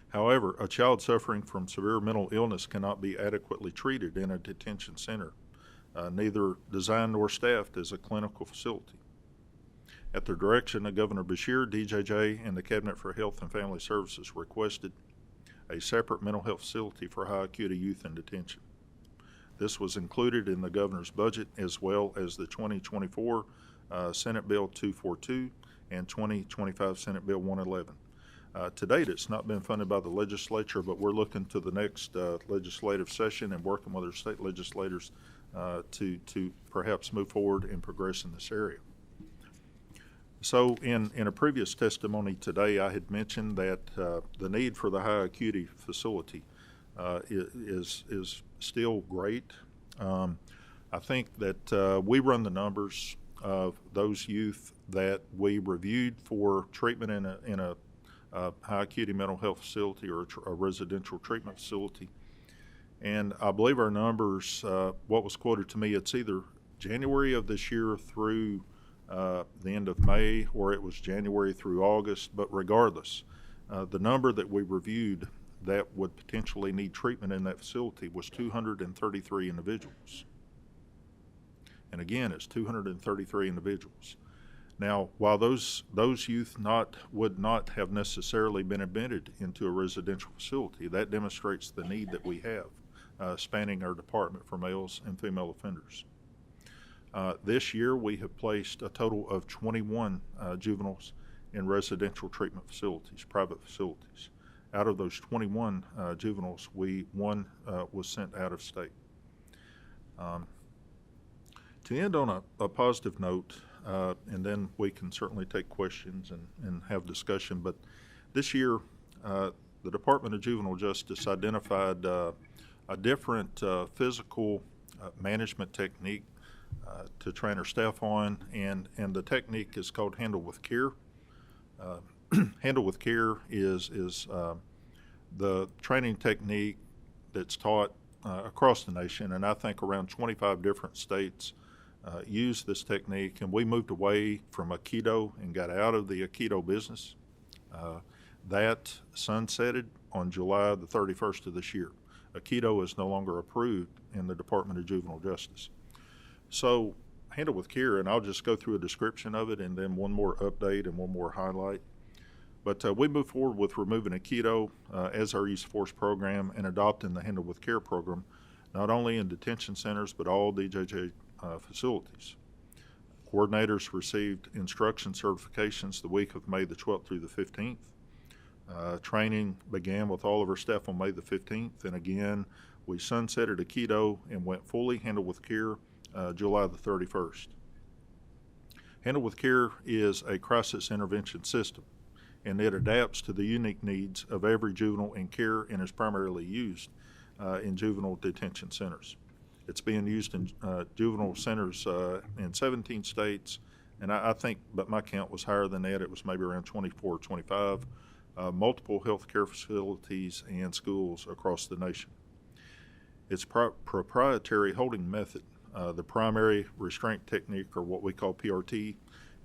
However, a child suffering from severe mental illness cannot be adequately treated in a detention center, neither designed nor staffed as a clinical facility. At the direction of Governor Beshear, DJJ and the Cabinet for Health and Family Services requested a separate mental health facility for high acuity youth in detention. This was included in the governor's budget as well as the 2024 Senate Bill 242 and 2025 Senate Bill 111. To date, it's not been funded by the legislature, but we're looking to the next legislative session and working with our state legislators to perhaps move forward and progress in this area. So in a previous testimony today, I had mentioned that the need for the high acuity facility is still great. I think that we run the numbers of those youth that we reviewed for treatment in a high acuity mental health facility or a residential treatment facility. And I believe our numbers, what was quoted to me, it's either January of this year through the end of May, or it was January through August, but regardless, the number that we reviewed that would potentially need treatment in that facility was 233 individuals. And again, it's 233 individuals. Now, while those youth would not have necessarily been admitted into a residential facility, that demonstrates the need that we have, spanning our department for males and female offenders. This year, we have placed a total of 21 juveniles in residential treatment facilities, private facilities. Out of those 21 juveniles, one was sent out of state. To end on a positive note, and then we can certainly take questions and have discussion, but this year, the Department of Juvenile Justice identified a different physical management technique to train our staff on, and the technique is called Handle with Care. Handle with Care is the training technique that's taught across the nation, and I think around 25 different states use this technique, and we moved away from Aikido and got out of the Aikido business. That sunsetted on July the 31st of this year. Aikido is no longer approved in the Department of Juvenile Justice. So Handle with Care, and I'll just go through a description of it and then one more update and one more highlight. But we moved forward with removing Aikido as our use of force program and adopting the Handle with Care program, not only in detention centers, but all DJJ facilities. Coordinators received instruction certifications the week of May the 12th through the 15th. Training began with all of our staff on May the 15th, and again, we sunsetted Aikido and went fully Handle with Care July the 31st. Handle with Care is a crisis intervention system, and it adapts to the unique needs of every juvenile in care and is primarily used in juvenile detention centers. It's being used in juvenile centers in 17 states, and I think, but my count was higher than that. It was maybe around 24 or 25, multiple health care facilities and schools across the nation. Its proprietary holding method, the primary restraint technique, or what we call PRT,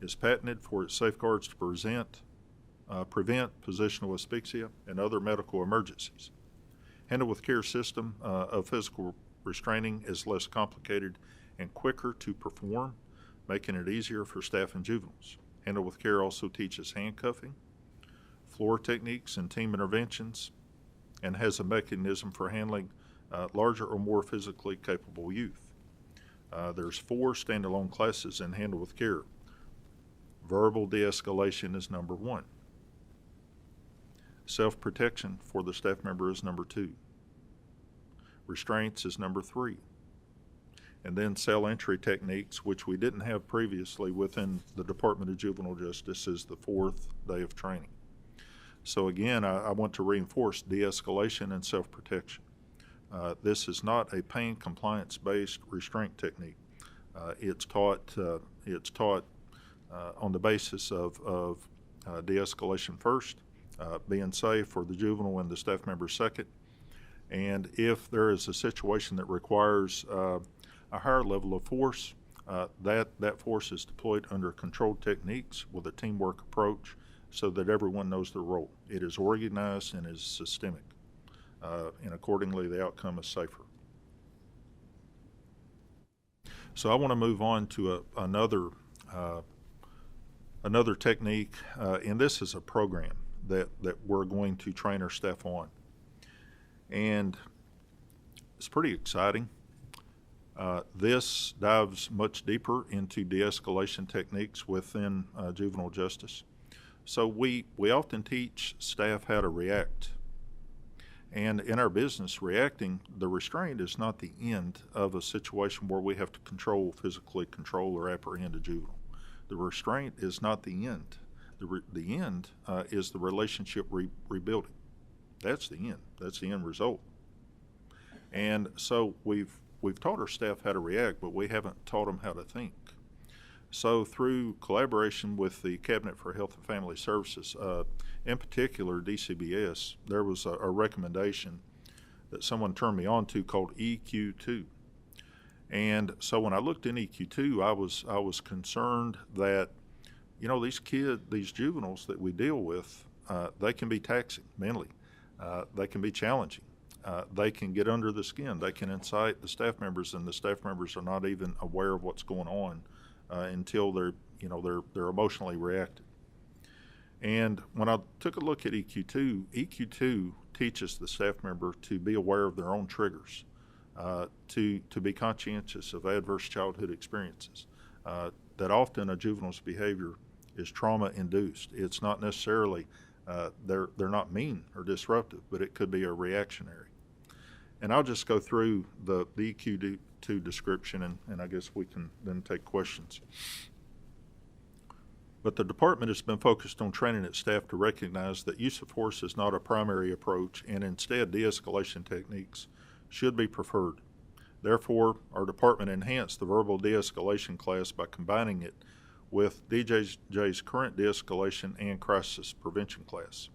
is patented for its safeguards to prevent positional asphyxia and other medical emergencies. Handle with Care system of physical restraining is less complicated and quicker to perform, making it easier for staff and juveniles. Handle with Care also teaches handcuffing, floor techniques, and team interventions, and has a mechanism for handling larger or more physically capable youth. There's 4 standalone classes in Handle with Care. Verbal de-escalation is number 1. Self-protection for the staff member is number 2. Restraints is number 3. And then cell entry techniques, which we didn't have previously within the Department of Juvenile Justice, is the 4th day of training. So again, I want to reinforce de-escalation and self-protection. This is not a pain compliance-based restraint technique. It's taught on the basis of de-escalation first, being safe for the juvenile and the staff member second. And if there is a situation that requires a higher level of force, that force is deployed under controlled techniques with a teamwork approach so that everyone knows their role. It is organized and is systemic, and accordingly the outcome is safer. So I want to move on to another another technique, and this is a program that we're going to train our staff on. And it's pretty exciting. This dives much deeper into de-escalation techniques within juvenile justice. So we often teach staff how to react. And in our business, the restraint is not the end of a situation where we have to physically control or apprehend a juvenile. The restraint is not the end. The end is the relationship rebuilding. That's the end. That's the end result. And so we've taught our staff how to react, but we haven't taught them how to think. So through collaboration with the Cabinet for Health and Family Services, in particular DCBS, there was a recommendation that someone turned me on to called EQ2. And so when I looked in EQ2, I was concerned that, these juveniles that we deal with, they can be taxing mentally. They can be challenging. They can get under the skin. They can incite the staff members, and the staff members are not even aware of what's going on until they're emotionally reactive. And when I took a look at EQ2 teaches the staff member to be aware of their own triggers, to be conscientious of adverse childhood experiences. That often a juvenile's behavior is trauma-induced. It's not necessarily they're not mean or disruptive, but it could be a reactionary. And I'll just go through the EQ2 description, and I guess we can then take questions. But the department has been focused on training its staff to recognize that use of force is not a primary approach, and instead de-escalation techniques should be preferred. Therefore, our department enhanced the verbal de-escalation class by combining it with DJJ's current de-escalation and crisis prevention class.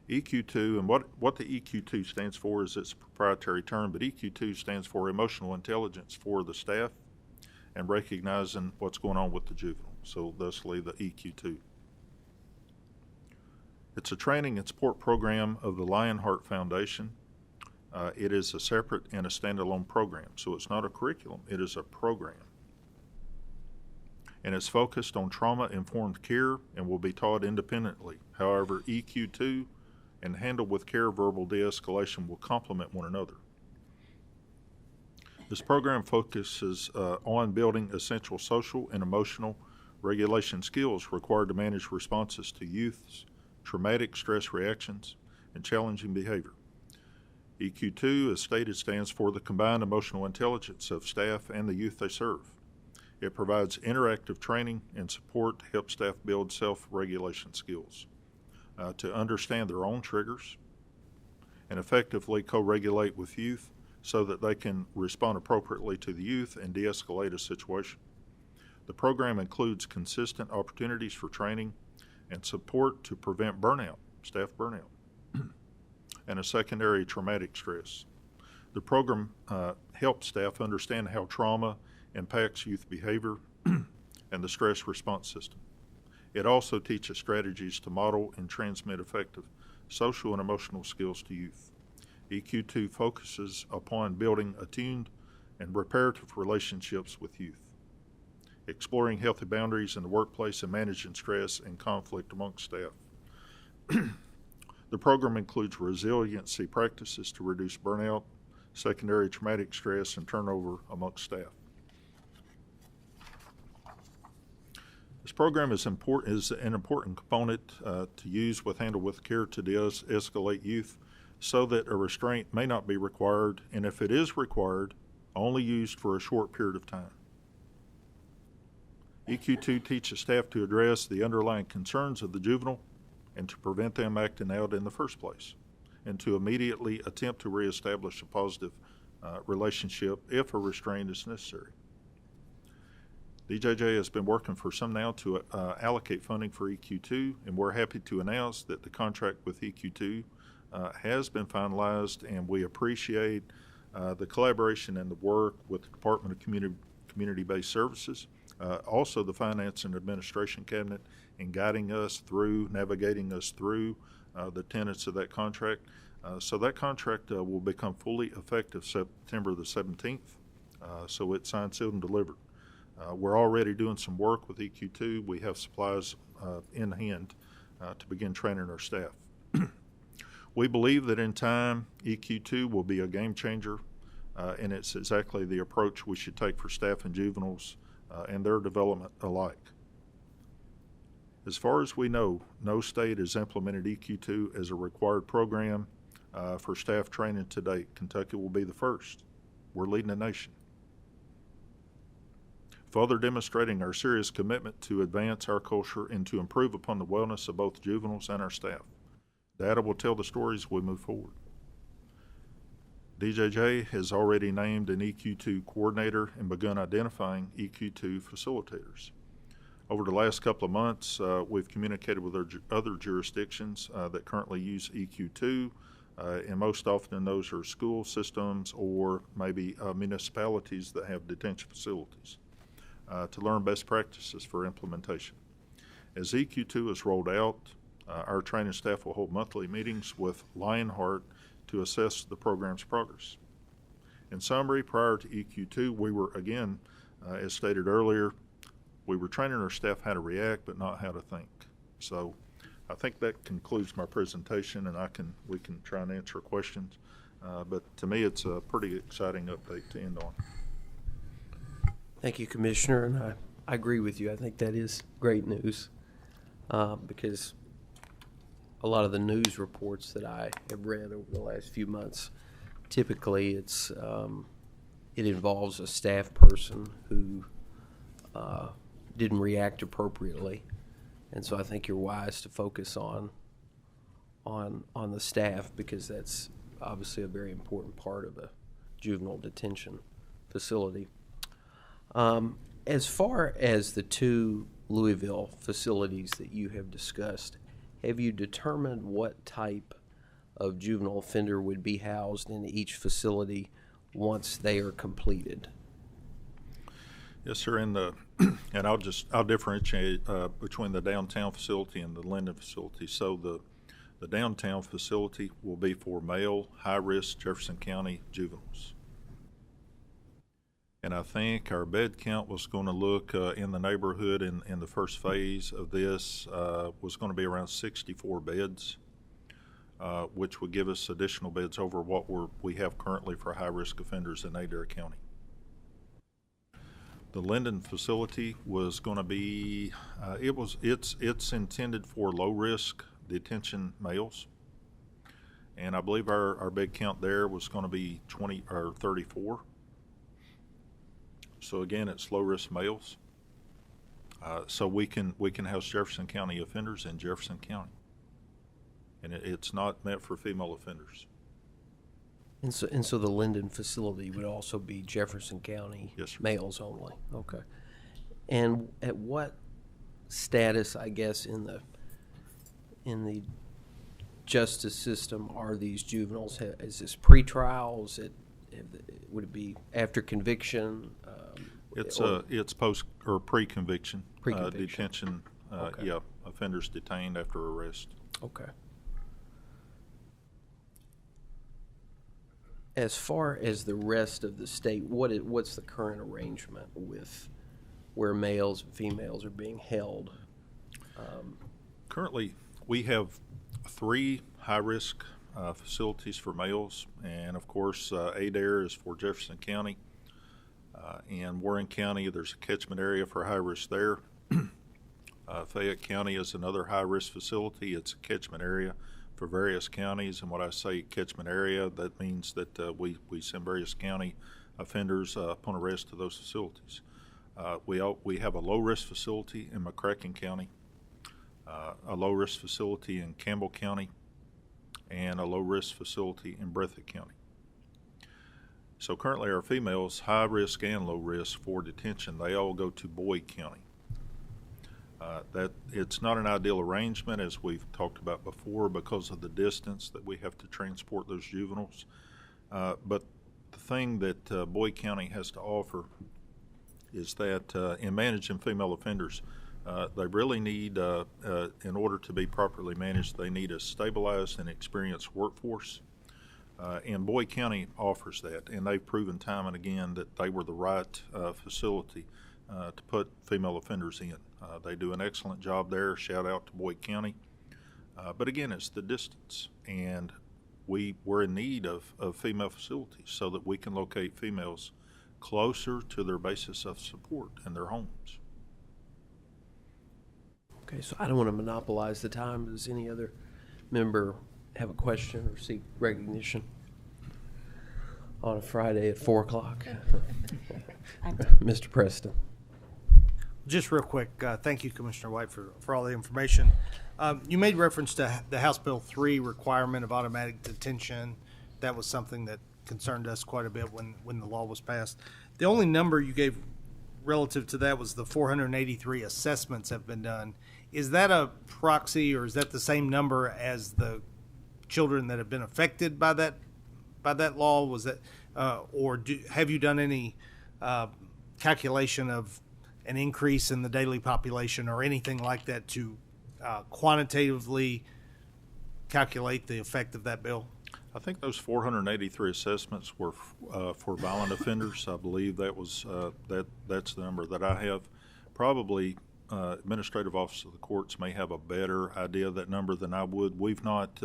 EQ2, and what the EQ2 stands for is it's a proprietary term, but EQ2 stands for emotional intelligence for the staff and recognizing what's going on with the juvenile, so thusly the EQ2. It's a training and support program of the Lionheart Foundation. It is a separate and a standalone program, so it's not a curriculum, it is a program. And it's focused on trauma-informed care and will be taught independently. However, EQ2 and Handle with Care verbal de-escalation will complement one another. This program focuses on building essential social and emotional regulation skills required to manage responses to youth's traumatic stress reactions and challenging behavior. EQ2, as stated, stands for the combined emotional intelligence of staff and the youth they serve. It provides interactive training and support to help staff build self-regulation skills, to understand their own triggers, and effectively co-regulate with youth so that they can respond appropriately to the youth and de-escalate a situation. The program includes consistent opportunities for training and support to prevent burnout, staff burnout, and a secondary traumatic stress. The program helps staff understand how trauma impacts youth behavior and the stress response system. It also teaches strategies to model and transmit effective social and emotional skills to youth. EQ2 focuses upon building attuned and reparative relationships with youth, exploring healthy boundaries in the workplace, and managing stress and conflict amongst staff. The program includes resiliency practices to reduce burnout, secondary traumatic stress, and turnover amongst staff. This program is an important component to use with Handle with Care to de-escalate youth so that a restraint may not be required, and if it is required, only used for a short period of time. EQ2 teaches staff to address the underlying concerns of the juvenile and to prevent them acting out in the first place, and to immediately attempt to reestablish a positive relationship if a restraint is necessary. DJJ has been working for some now to allocate funding for EQ2, and we're happy to announce that the contract with EQ2 has been finalized, and we appreciate the collaboration and the work with the Department of Community-Based Services, also the Finance and Administration Cabinet, in guiding us through, navigating us through the tenets of that contract. So that contract will become fully effective September the 17th, so it's signed, sealed, and delivered. We're already doing some work with EQ2. We have supplies in hand to begin training our staff. We believe that in time, EQ2 will be a game changer, and it's exactly the approach we should take for staff and juveniles and their development alike. As far as we know, no state has implemented EQ2 as a required program for staff training to date. Kentucky will be the first. We're leading the nation. Further demonstrating our serious commitment to advance our culture and to improve upon the wellness of both juveniles and our staff. Data will tell the stories as we move forward. DJJ has already named an EQ2 coordinator and begun identifying EQ2 facilitators. Over the last couple of months, we've communicated with our other jurisdictions that currently use EQ2, and most often those are school systems or maybe municipalities that have detention facilities, to learn best practices for implementation. As EQ2 is rolled out, our training staff will hold monthly meetings with Lionheart to assess the program's progress. In summary, prior to EQ2, we were, again, as stated earlier, we were training our staff how to react, but not how to think. So I think that concludes my presentation, and we can try and answer questions. But to me, it's a pretty exciting update to end on. Thank you, Commissioner, and I agree with you. I think that is great news because a lot of the news reports that I have read over the last few months, typically it involves a staff person who didn't react appropriately, and so I think you're wise to focus on the staff because that's obviously a very important part of a juvenile detention facility. As far as the two Louisville facilities that you have discussed, have you determined what type of juvenile offender would be housed in each facility once they are completed? Yes, sir. And I'll differentiate between the downtown facility and the Linden facility. So the downtown facility will be for male, high-risk Jefferson County juveniles. And I think our bed count was going to look in the neighborhood in the first phase of this was going to be around 64 beds, which would give us additional beds over what we have currently for high-risk offenders in Adair County. The Linden facility was going to be it's intended for low-risk detention males, and I believe our bed count there was going to be 20 or 34. So again, it's low-risk males. So we can house Jefferson County offenders in Jefferson County, and it's not meant for female offenders. And so the Linden facility would also be Jefferson County, yes, sir, males only. Okay. And at what status, I guess, in the justice system are these juveniles? Is this pretrial? Would it be after conviction? It's post or pre-conviction detention. Okay. Yeah, offenders detained after arrest. Okay. As far as the rest of the state, what's the current arrangement with where males and females are being held? Currently, we have 3 high-risk facilities for males, and of course, Adair is for Jefferson County. In Warren County, there's a catchment area for high risk there. Fayette County is another high-risk facility. It's a catchment area for various counties, and when I say catchment area, that means that we send various county offenders upon arrest to those facilities. We have a low-risk facility in McCracken County, a low-risk facility in Campbell County, and a low-risk facility in Breathitt County. So currently our females, high risk and low risk for detention, they all go to Boyd County. That it's not an ideal arrangement, as we've talked about before, because of the distance that we have to transport those juveniles. But the thing that Boyd County has to offer is that in managing female offenders, they really need, in order to be properly managed, they need a stabilized and experienced workforce. And Boyd County offers that, and they've proven time and again that they were the right facility to put female offenders in. They do an excellent job there. Shout out to Boyd County. But again, it's the distance, and we're in need of female facilities so that we can locate females closer to their basis of support in their homes. Okay, so I don't want to monopolize the time. Does any other member have a question or seek recognition on a Friday at 4 o'clock? Mr. Preston. Just real quick, thank you, Commissioner White, for all the information. You made reference to the House Bill 3 requirement of automatic detention. That was something that concerned us quite a bit when the law was passed. The only number you gave relative to that was the 483 assessments have been done. Is that a proxy, or is that the same number as the children that have been affected by that law? Was that, have you done any calculation of an increase in the daily population or anything like that to quantitatively calculate the effect of that bill? I think those 483 assessments were for violent offenders. I believe that was that's the number that I have. Probably Administrative Office of the Courts may have a better idea of that number than I would. We've not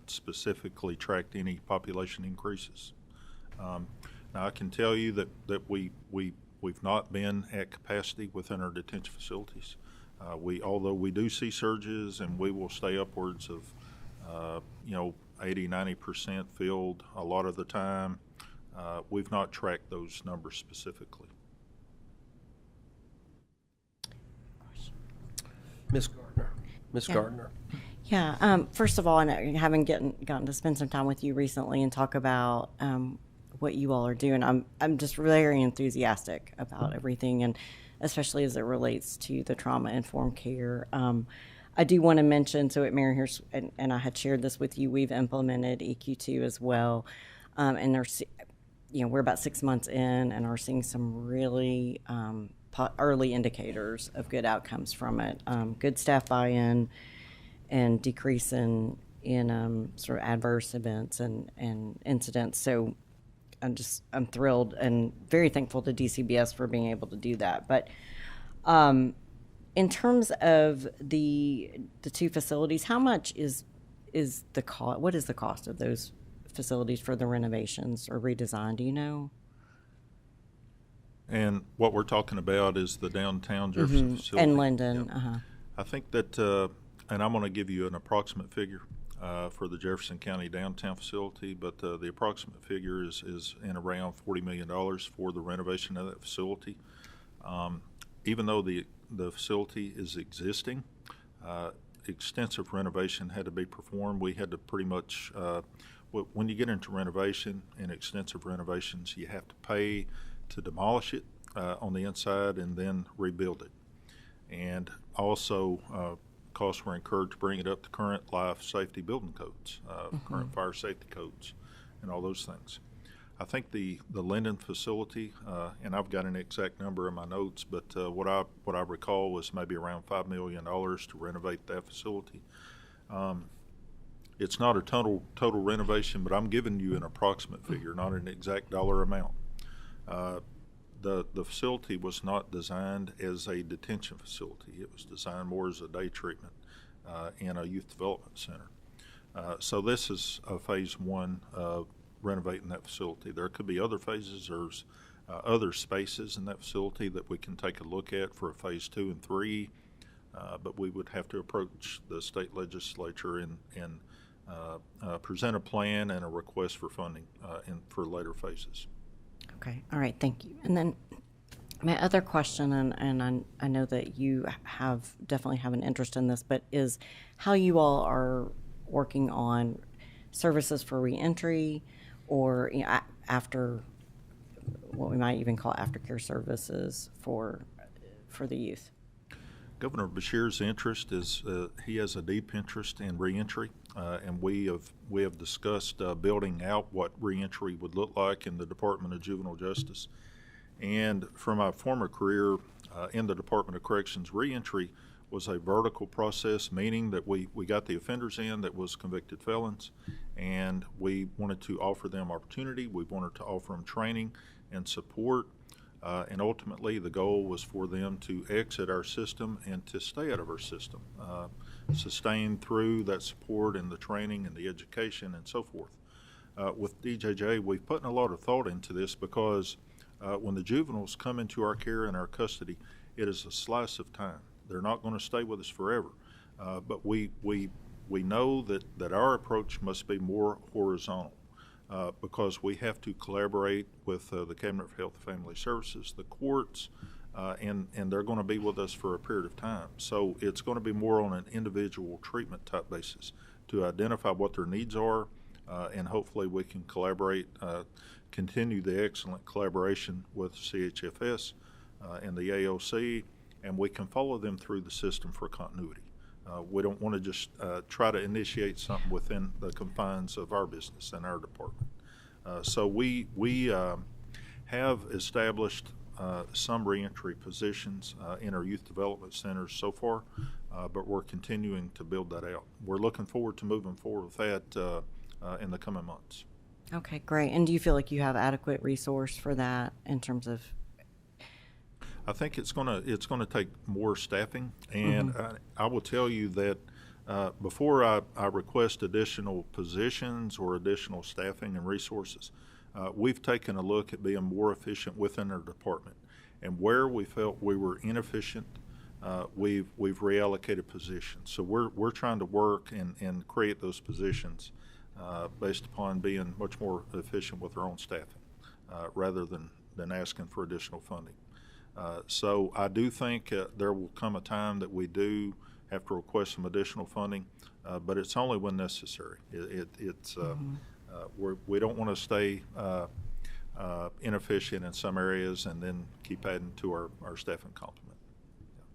specifically tracked any population increases. Now I can tell you that we've not been at capacity within our detention facilities. Although we do see surges, and we will stay upwards of 80-90% filled a lot of the time. We've not tracked those numbers specifically. Ms. Gardner. Ms. Gardner. Yeah. First of all, and having gotten to spend some time with you recently and talk about what you all are doing, I'm just very enthusiastic about everything, and especially as it relates to the trauma-informed care. I do want to mention, so at Maryhurst, and I had shared this with you, we've implemented EQ2 as well, and there's, we're about 6 months in and are seeing some really early indicators of good outcomes from it. Good staff buy-in and decrease in sort of adverse events and incidents. So I'm thrilled and very thankful to DCBS for being able to do that. But in terms of the two facilities, how much is the cost? What is the cost of those facilities for the renovations or redesign? Do you know? And what we're talking about is the downtown Jefferson facility. And Linden. Yep. I think that, and I'm going to give you an approximate figure for the Jefferson County downtown facility, but the approximate figure is in around $40 million for the renovation of that facility. Even though the facility is existing, extensive renovation had to be performed. We had to pretty much, when you get into renovation and extensive renovations, you have to pay to demolish it on the inside and then rebuild it. And also, costs were incurred to bring it up to current life safety building codes, current fire safety codes, and all those things. I think the Linden facility, and I've got an exact number in my notes, but what I recall was maybe around $5 million to renovate that facility. It's not a total renovation, but I'm giving you an approximate figure, not an exact dollar amount. The facility was not designed as a detention facility. It was designed more as a day treatment and a youth development center. So this is a phase one of renovating that facility. There could be other phases. There's other spaces in that facility that we can take a look at for a phase 2 and 3, but we would have to approach the state legislature and present a plan and a request for funding for later phases. Okay. All right. Thank you. And then my other question, and I know that you definitely have an interest in this, but is how you all are working on services for reentry, or after what we might even call aftercare services for the youth. Governor Beshear's interest is he has a deep interest in reentry, and we have discussed building out what reentry would look like in the Department of Juvenile Justice. And from my former career in the Department of Corrections, reentry was a vertical process, meaning that we got the offenders in that was convicted felons, and we wanted to offer them opportunity. We wanted to offer them training and support And ultimately, the goal was for them to exit our system and to stay out of our system, sustain through that support and the training and the education and so forth. With DJJ, we've put a lot of thought into this because when the juveniles come into our care and our custody, it is a slice of time. They're not going to stay with us forever, but we know that our approach must be more horizontal because we have to collaborate with the Cabinet for Health and Family Services, the courts, and they're going to be with us for a period of time. So it's going to be more on an individual treatment type basis to identify what their needs are, and hopefully we can collaborate, continue the excellent collaboration with CHFS and the AOC, and we can follow them through the system for continuity. We don't want to just try to initiate something within the confines of our business and our department. So we have established some reentry positions in our youth development centers so far, but we're continuing to build that out. We're looking forward to moving forward with that in the coming months. Okay, great. And do you feel like you have adequate resource for that in terms of? I think it's gonna take more staffing, and I will tell you that before I request additional positions or additional staffing and resources, we've taken a look at being more efficient within our department, and where we felt we were inefficient, we've reallocated positions. So we're trying to work and create those positions based upon being much more efficient with our own staffing, rather than asking for additional funding. So I do think there will come a time that we do have to request some additional funding, but it's only when necessary. We don't want to stay inefficient in some areas and then keep adding to our staffing complement.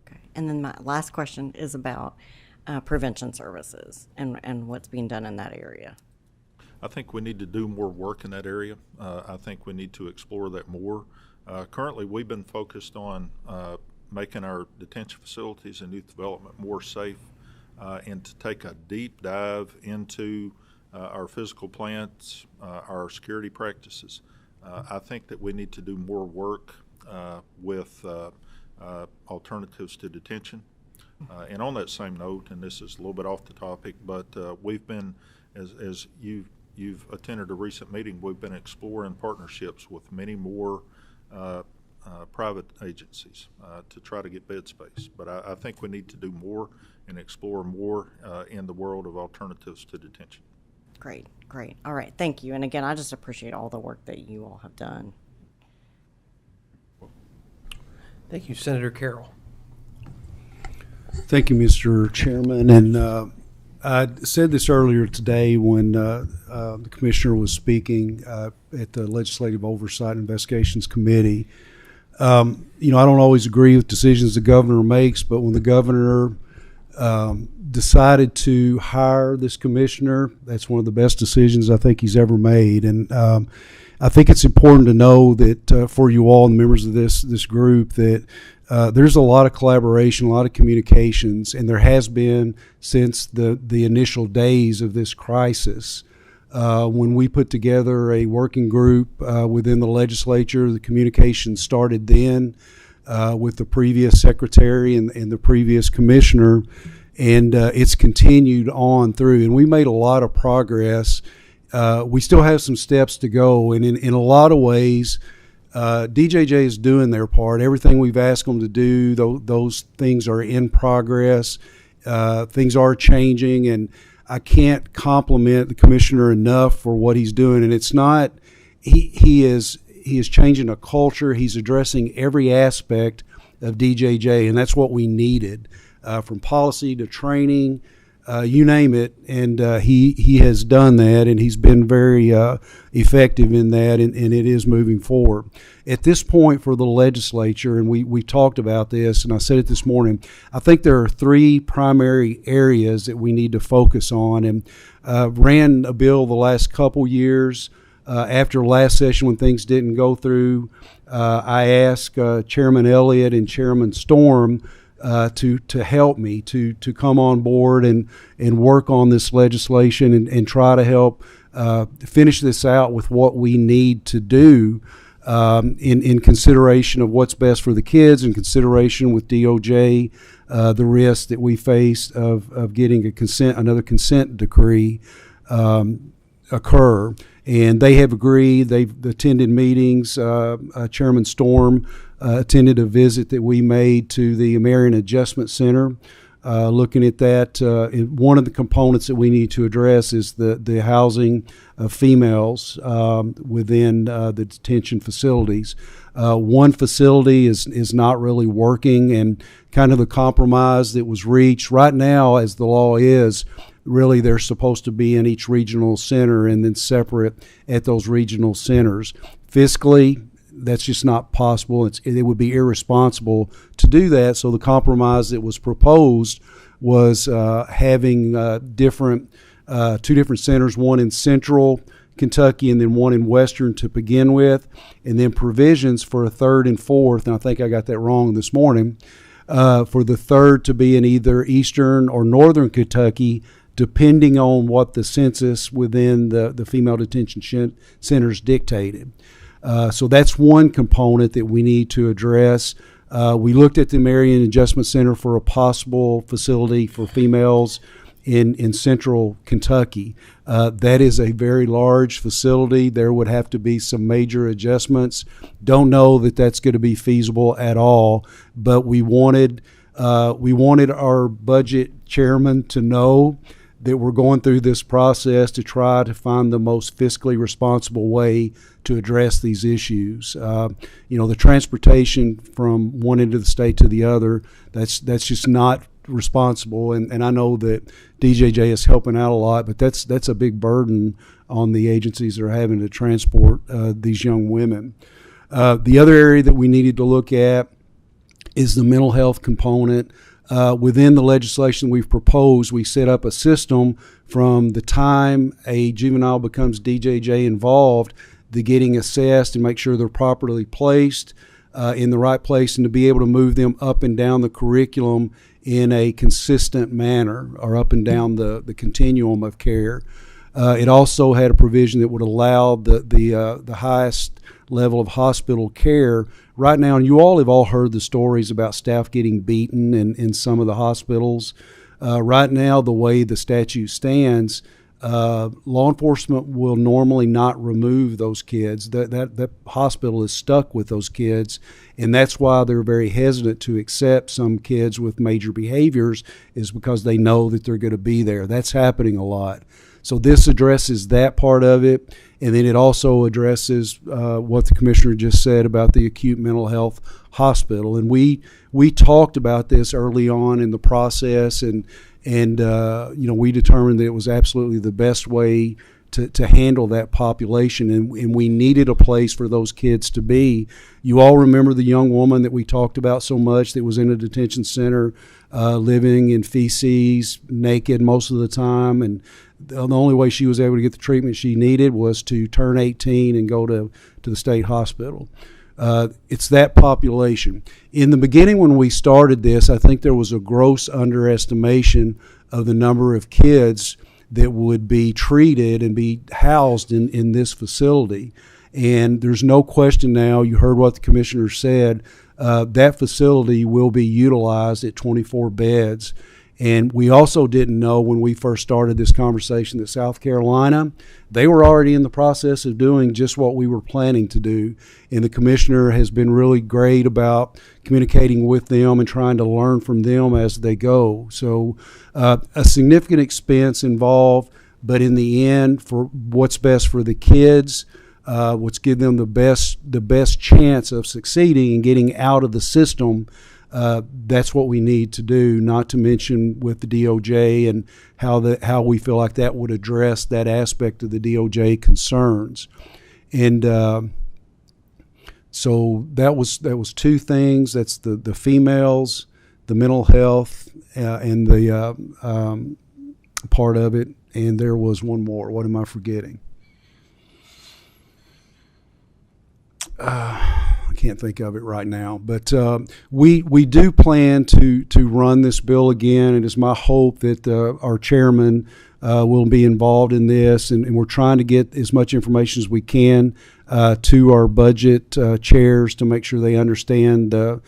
Okay. And then my last question is about prevention services and what's being done in that area. I think we need to do more work in that area. I think we need to explore that more. Currently, we've been focused on making our detention facilities and youth development more safe, and to take a deep dive into our physical plants, our security practices. I think that we need to do more work with alternatives to detention. And on that same note, and this is a little bit off the topic, but we've been, as you've attended a recent meeting, we've been exploring partnerships with many more private agencies to try to get bed space. But I think we need to do more and explore more in the world of alternatives to detention. Great. All right, thank you. And again, I just appreciate all the work that you all have done. Thank you, Senator Carroll. Thank you, Mr. Chairman. And I said this earlier today when the commissioner was speaking at the Legislative Oversight and Investigations Committee. I don't always agree with decisions the governor makes, but when the governor decided to hire this commissioner, that's one of the best decisions I think he's ever made. And I think it's important to know that for you all, the members of this group, that there's a lot of collaboration, a lot of communications, and there has been since the initial days of this crisis. When we put together a working group within the legislature, the communication started then with the previous secretary and the previous commissioner, and it's continued on through. And we made a lot of progress. We still have some steps to go, and in a lot of ways, DJJ is doing their part. Everything we've asked them to do, those things are in progress. Things are changing, and I can't compliment the commissioner enough for what he's doing. And it's not he is changing a culture. He's addressing every aspect of DJJ, and that's what we needed, from policy to training. You name it, and he has done that, and he's been very effective in that, and it is moving forward. At this point for the legislature, and we talked about this, and I said it this morning, I think there are three primary areas that we need to focus on, and ran a bill the last couple years. After last session when things didn't go through, I asked Chairman Elliott and Chairman Storm to help me to come on board and work on this legislation and try to help finish this out with what we need to do. in consideration of what's best for the kids, in consideration with DOJ, the risk that we face of getting another consent decree occur. And they have agreed. They've attended meetings. Chairman Storm attended a visit that we made to the Marion Adjustment Center, looking at that. One of the components that we need to address is the housing of females within the detention facilities. One facility is not really working, and kind of the compromise that was reached right now, as the law is, really they're supposed to be in each regional center and then separate at those regional centers. Fiscally, that's just not possible. It would be irresponsible to do that. So the compromise that was proposed was having two different centers, one in central Kentucky and then one in western to begin with, and then provisions for a third and fourth, and I think I got that wrong this morning, for the third to be in either eastern or northern Kentucky, depending on what the census within the female detention centers dictated. So that's one component that we need to address. We looked at the Marion Adjustment Center for a possible facility for females in central Kentucky. That is a very large facility. There would have to be some major adjustments. Don't know that that's going to be feasible at all, but we wanted our budget chairman to know that we're going through this process to try to find the most fiscally responsible way to address these issues. The transportation from one end of the state to the other, that's just not responsible. And I know that DJJ is helping out a lot, but that's a big burden on the agencies that are having to transport these young women. The other area that we needed to look at is the mental health component. Within the legislation we've proposed, we set up a system from the time a juvenile becomes DJJ involved, to getting assessed and make sure they're properly placed in the right place, and to be able to move them up and down the curriculum in a consistent manner, or up and down the continuum of care. It also had a provision that would allow the highest level of hospital care. Right now, and you all have all heard the stories about staff getting beaten in some of the hospitals. Right now, the way the statute stands, law enforcement will normally not remove those kids. That hospital is stuck with those kids, and that's why they're very hesitant to accept some kids with major behaviors, is because they know that they're going to be there. That's happening a lot. So this addresses that part of it, and then it also addresses what the commissioner just said about the acute mental health hospital. And we talked about this early on in the process, and we determined that it was absolutely the best way to handle that population, and we needed a place for those kids to be. You all remember the young woman that we talked about so much that was in a detention center, living in feces, naked most of the time, and the only way she was able to get the treatment she needed was to turn 18 and go to the state hospital. It's that population. In the beginning, when we started this, I think there was a gross underestimation of the number of kids that would be treated and be housed in this facility. And there's no question now, you heard what the commissioner said, that facility will be utilized at 24 beds. And we also didn't know when we first started this conversation that South Carolina, they were already in the process of doing just what we were planning to do. And the commissioner has been really great about communicating with them and trying to learn from them as they go. So a significant expense involved, but in the end, for what's best for the kids, what's give them the best chance of succeeding and getting out of the system, that's what we need to do, not to mention with the DOJ and how we feel like that would address that aspect of the DOJ concerns. And so that was two things. That's the females, the mental health, and the part of it. And there was one more. What am I forgetting? I can't think of it right now, but we do plan to run this bill again, and it's my hope that our chairman will be involved in this, and we're trying to get as much information as we can. to our budget chairs to make sure they understand the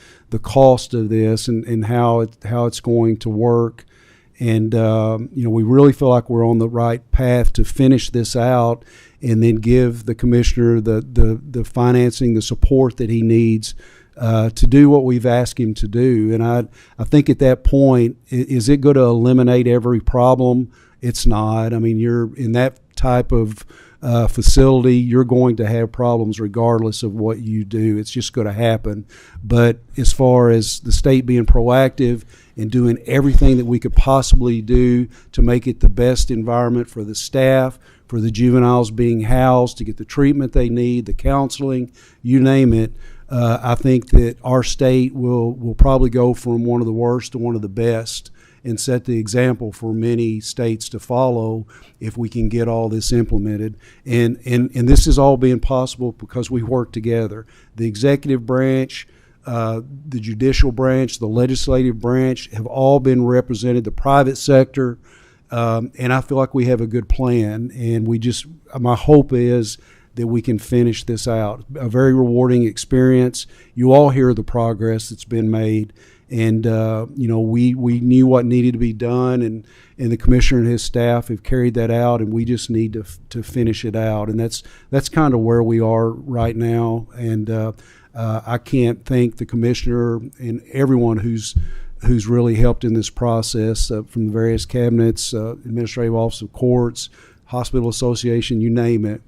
cost of this and how it's going to work. And we really feel like we're on the right path to finish this out and then give the commissioner the financing, the support that he needs to do what we've asked him to do. And I think at that point, is it going to eliminate every problem? It's not. I mean, you're in that type of facility, you're going to have problems regardless of what you do. It's just going to happen. But as far as the state being proactive and doing everything that we could possibly do to make it the best environment for the staff, for the juveniles being housed, to get the treatment they need, the counseling, you name it, I think that our state will probably go from one of the worst to one of the best and set the example for many states to follow if we can get all this implemented. And this is all being possible because we work together. The executive branch, the judicial branch, the legislative branch have all been represented, the private sector, and I feel like we have a good plan. And my hope is that we can finish this out. A very rewarding experience. You all hear the progress that's been made. And, we knew what needed to be done, and the commissioner and his staff have carried that out, and we just need to finish it out. And that's kind of where we are right now. And I can't thank the commissioner and everyone who's really helped in this process, from the various cabinets, Administrative Office of Courts, Hospital Association, you name it.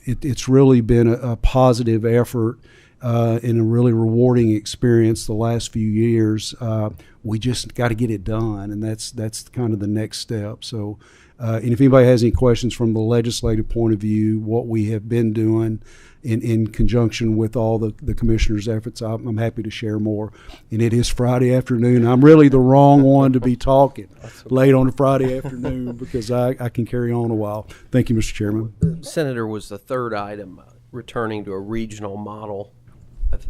It's really been a positive effort. In a really rewarding experience the last few years. We just got to get it done, and that's kind of the next step. So, and if anybody has any questions from the legislative point of view, what we have been doing in conjunction with all the commissioners' efforts, I'm happy to share more. And it is Friday afternoon. I'm really the wrong one to be talking late on a Friday afternoon because I can carry on a while. Thank you, Mr. Chairman. Senator, was the third item returning to a regional model?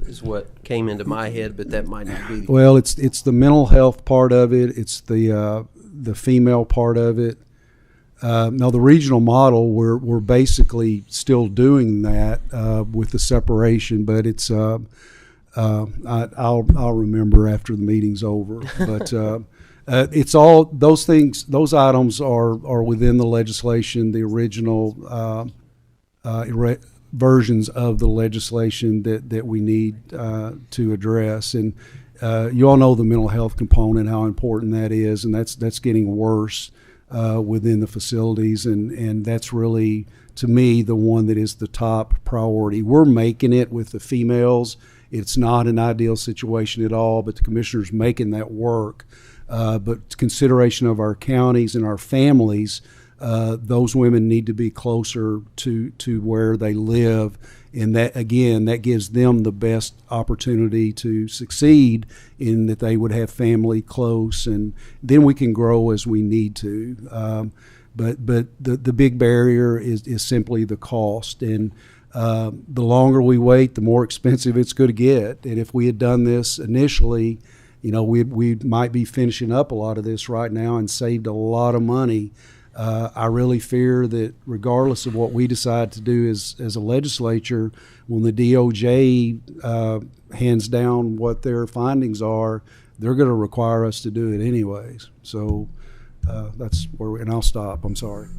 Is what came into my head, but that might not be. Well, it's the mental health part of it. It's the female part of it. Now, the regional model, we're basically still doing that with the separation, but it's I'll remember after the meeting's over. But it's all those things. Those items are within the legislation. The original versions of the legislation that we need to address. And you all know the mental health component, how important that is, and that's getting worse within the facilities, and that's really, to me, the one that is the top priority. We're making it with the females. It's not an ideal situation at all, but the commissioner's making that work. But consideration of our counties and our families, those women need to be closer to where they live, and that, again, that gives them the best opportunity to succeed in that they would have family close, and then we can grow as we need to. But the big barrier is simply the cost, and the longer we wait, the more expensive it's going to get. And if we had done this initially, we might be finishing up a lot of this right now and saved a lot of money. I really fear that regardless of what we decide to do as a legislature, when the DOJ hands down what their findings are, they're going to require us to do it anyways. So that's where and I'll stop. I'm sorry.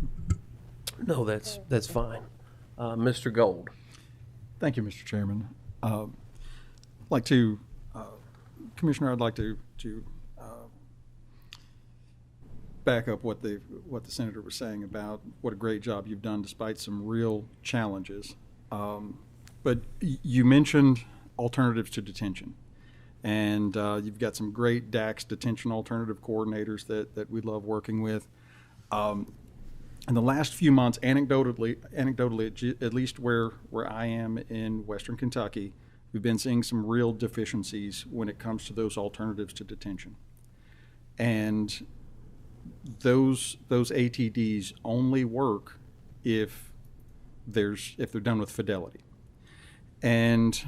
No, that's fine. Mr. Gold. Thank you, Mr. Chairman. Commissioner, I'd like to back up what the senator was saying about what a great job you've done despite some real challenges. But you mentioned alternatives to detention, and you've got some great DAX detention alternative coordinators that we love working with. In the last few months, anecdotally, at least where I am in Western Kentucky, we've been seeing some real deficiencies when it comes to those alternatives to detention. And those ATDs only work if they're done with fidelity. And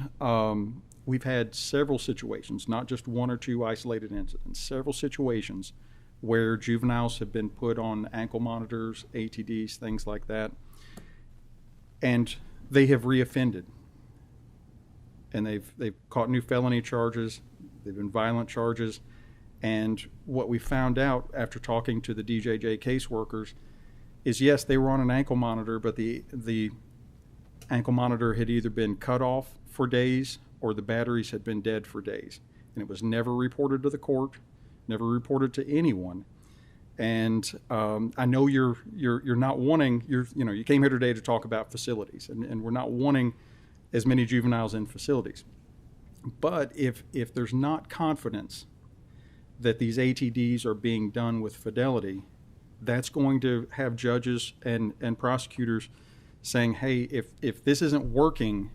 we've had several situations, not just one or two isolated incidents, several situations where juveniles have been put on ankle monitors, ATDs, things like that. And they have reoffended, and they've caught new felony charges. They've been violent charges, and what we found out after talking to the DJJ caseworkers is, yes, they were on an ankle monitor, but the ankle monitor had either been cut off for days or the batteries had been dead for days, and it was never reported to the court, never reported to anyone. And I know you're not wanting, you came here today to talk about facilities, and we're not wanting as many juveniles in facilities. But if there's not confidence that these ATDs are being done with fidelity, that's going to have judges and prosecutors saying, hey, if this isn't working,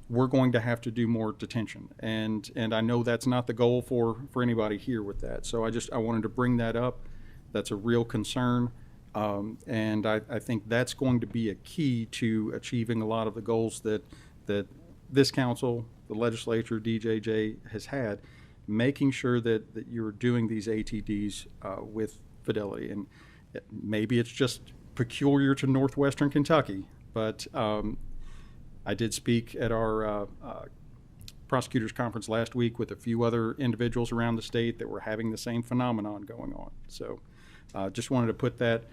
we're going to have to do more detention. And I know that's not the goal for anybody here with that. So I wanted to bring that up. That's a real concern. And I think that's going to be a key to achieving a lot of the goals that this council, the legislature, DJJ has had, making sure that you're doing these ATDs with fidelity. And maybe it's just peculiar to northwestern Kentucky, but I did speak at our prosecutors conference last week with a few other individuals around the state that were having the same phenomenon going on. So just wanted to put that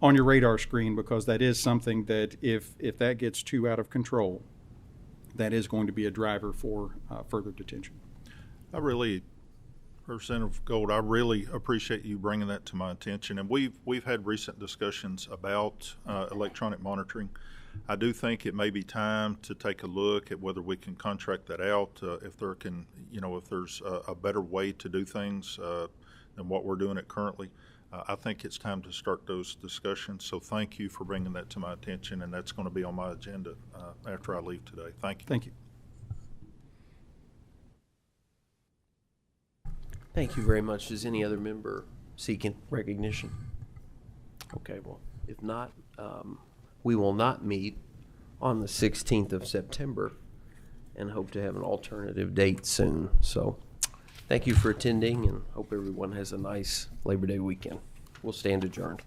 on your radar screen, because that is something that if that gets too out of control, that is going to be a driver for further detention. Representative Gold, I really appreciate you bringing that to my attention. And we've had recent discussions about electronic monitoring. I do think it may be time to take a look at whether we can contract that out, if there's a better way to do things than what we're doing it currently. I think it's time to start those discussions. So thank you for bringing that to my attention, and that's going to be on my agenda after I leave today. Thank you. Thank you. Thank you very much. Does any other member seeking recognition? Okay, well, if not, we will not meet on the 16th of September and hope to have an alternative date soon. So thank you for attending, and hope everyone has a nice Labor Day weekend. We'll stand adjourned.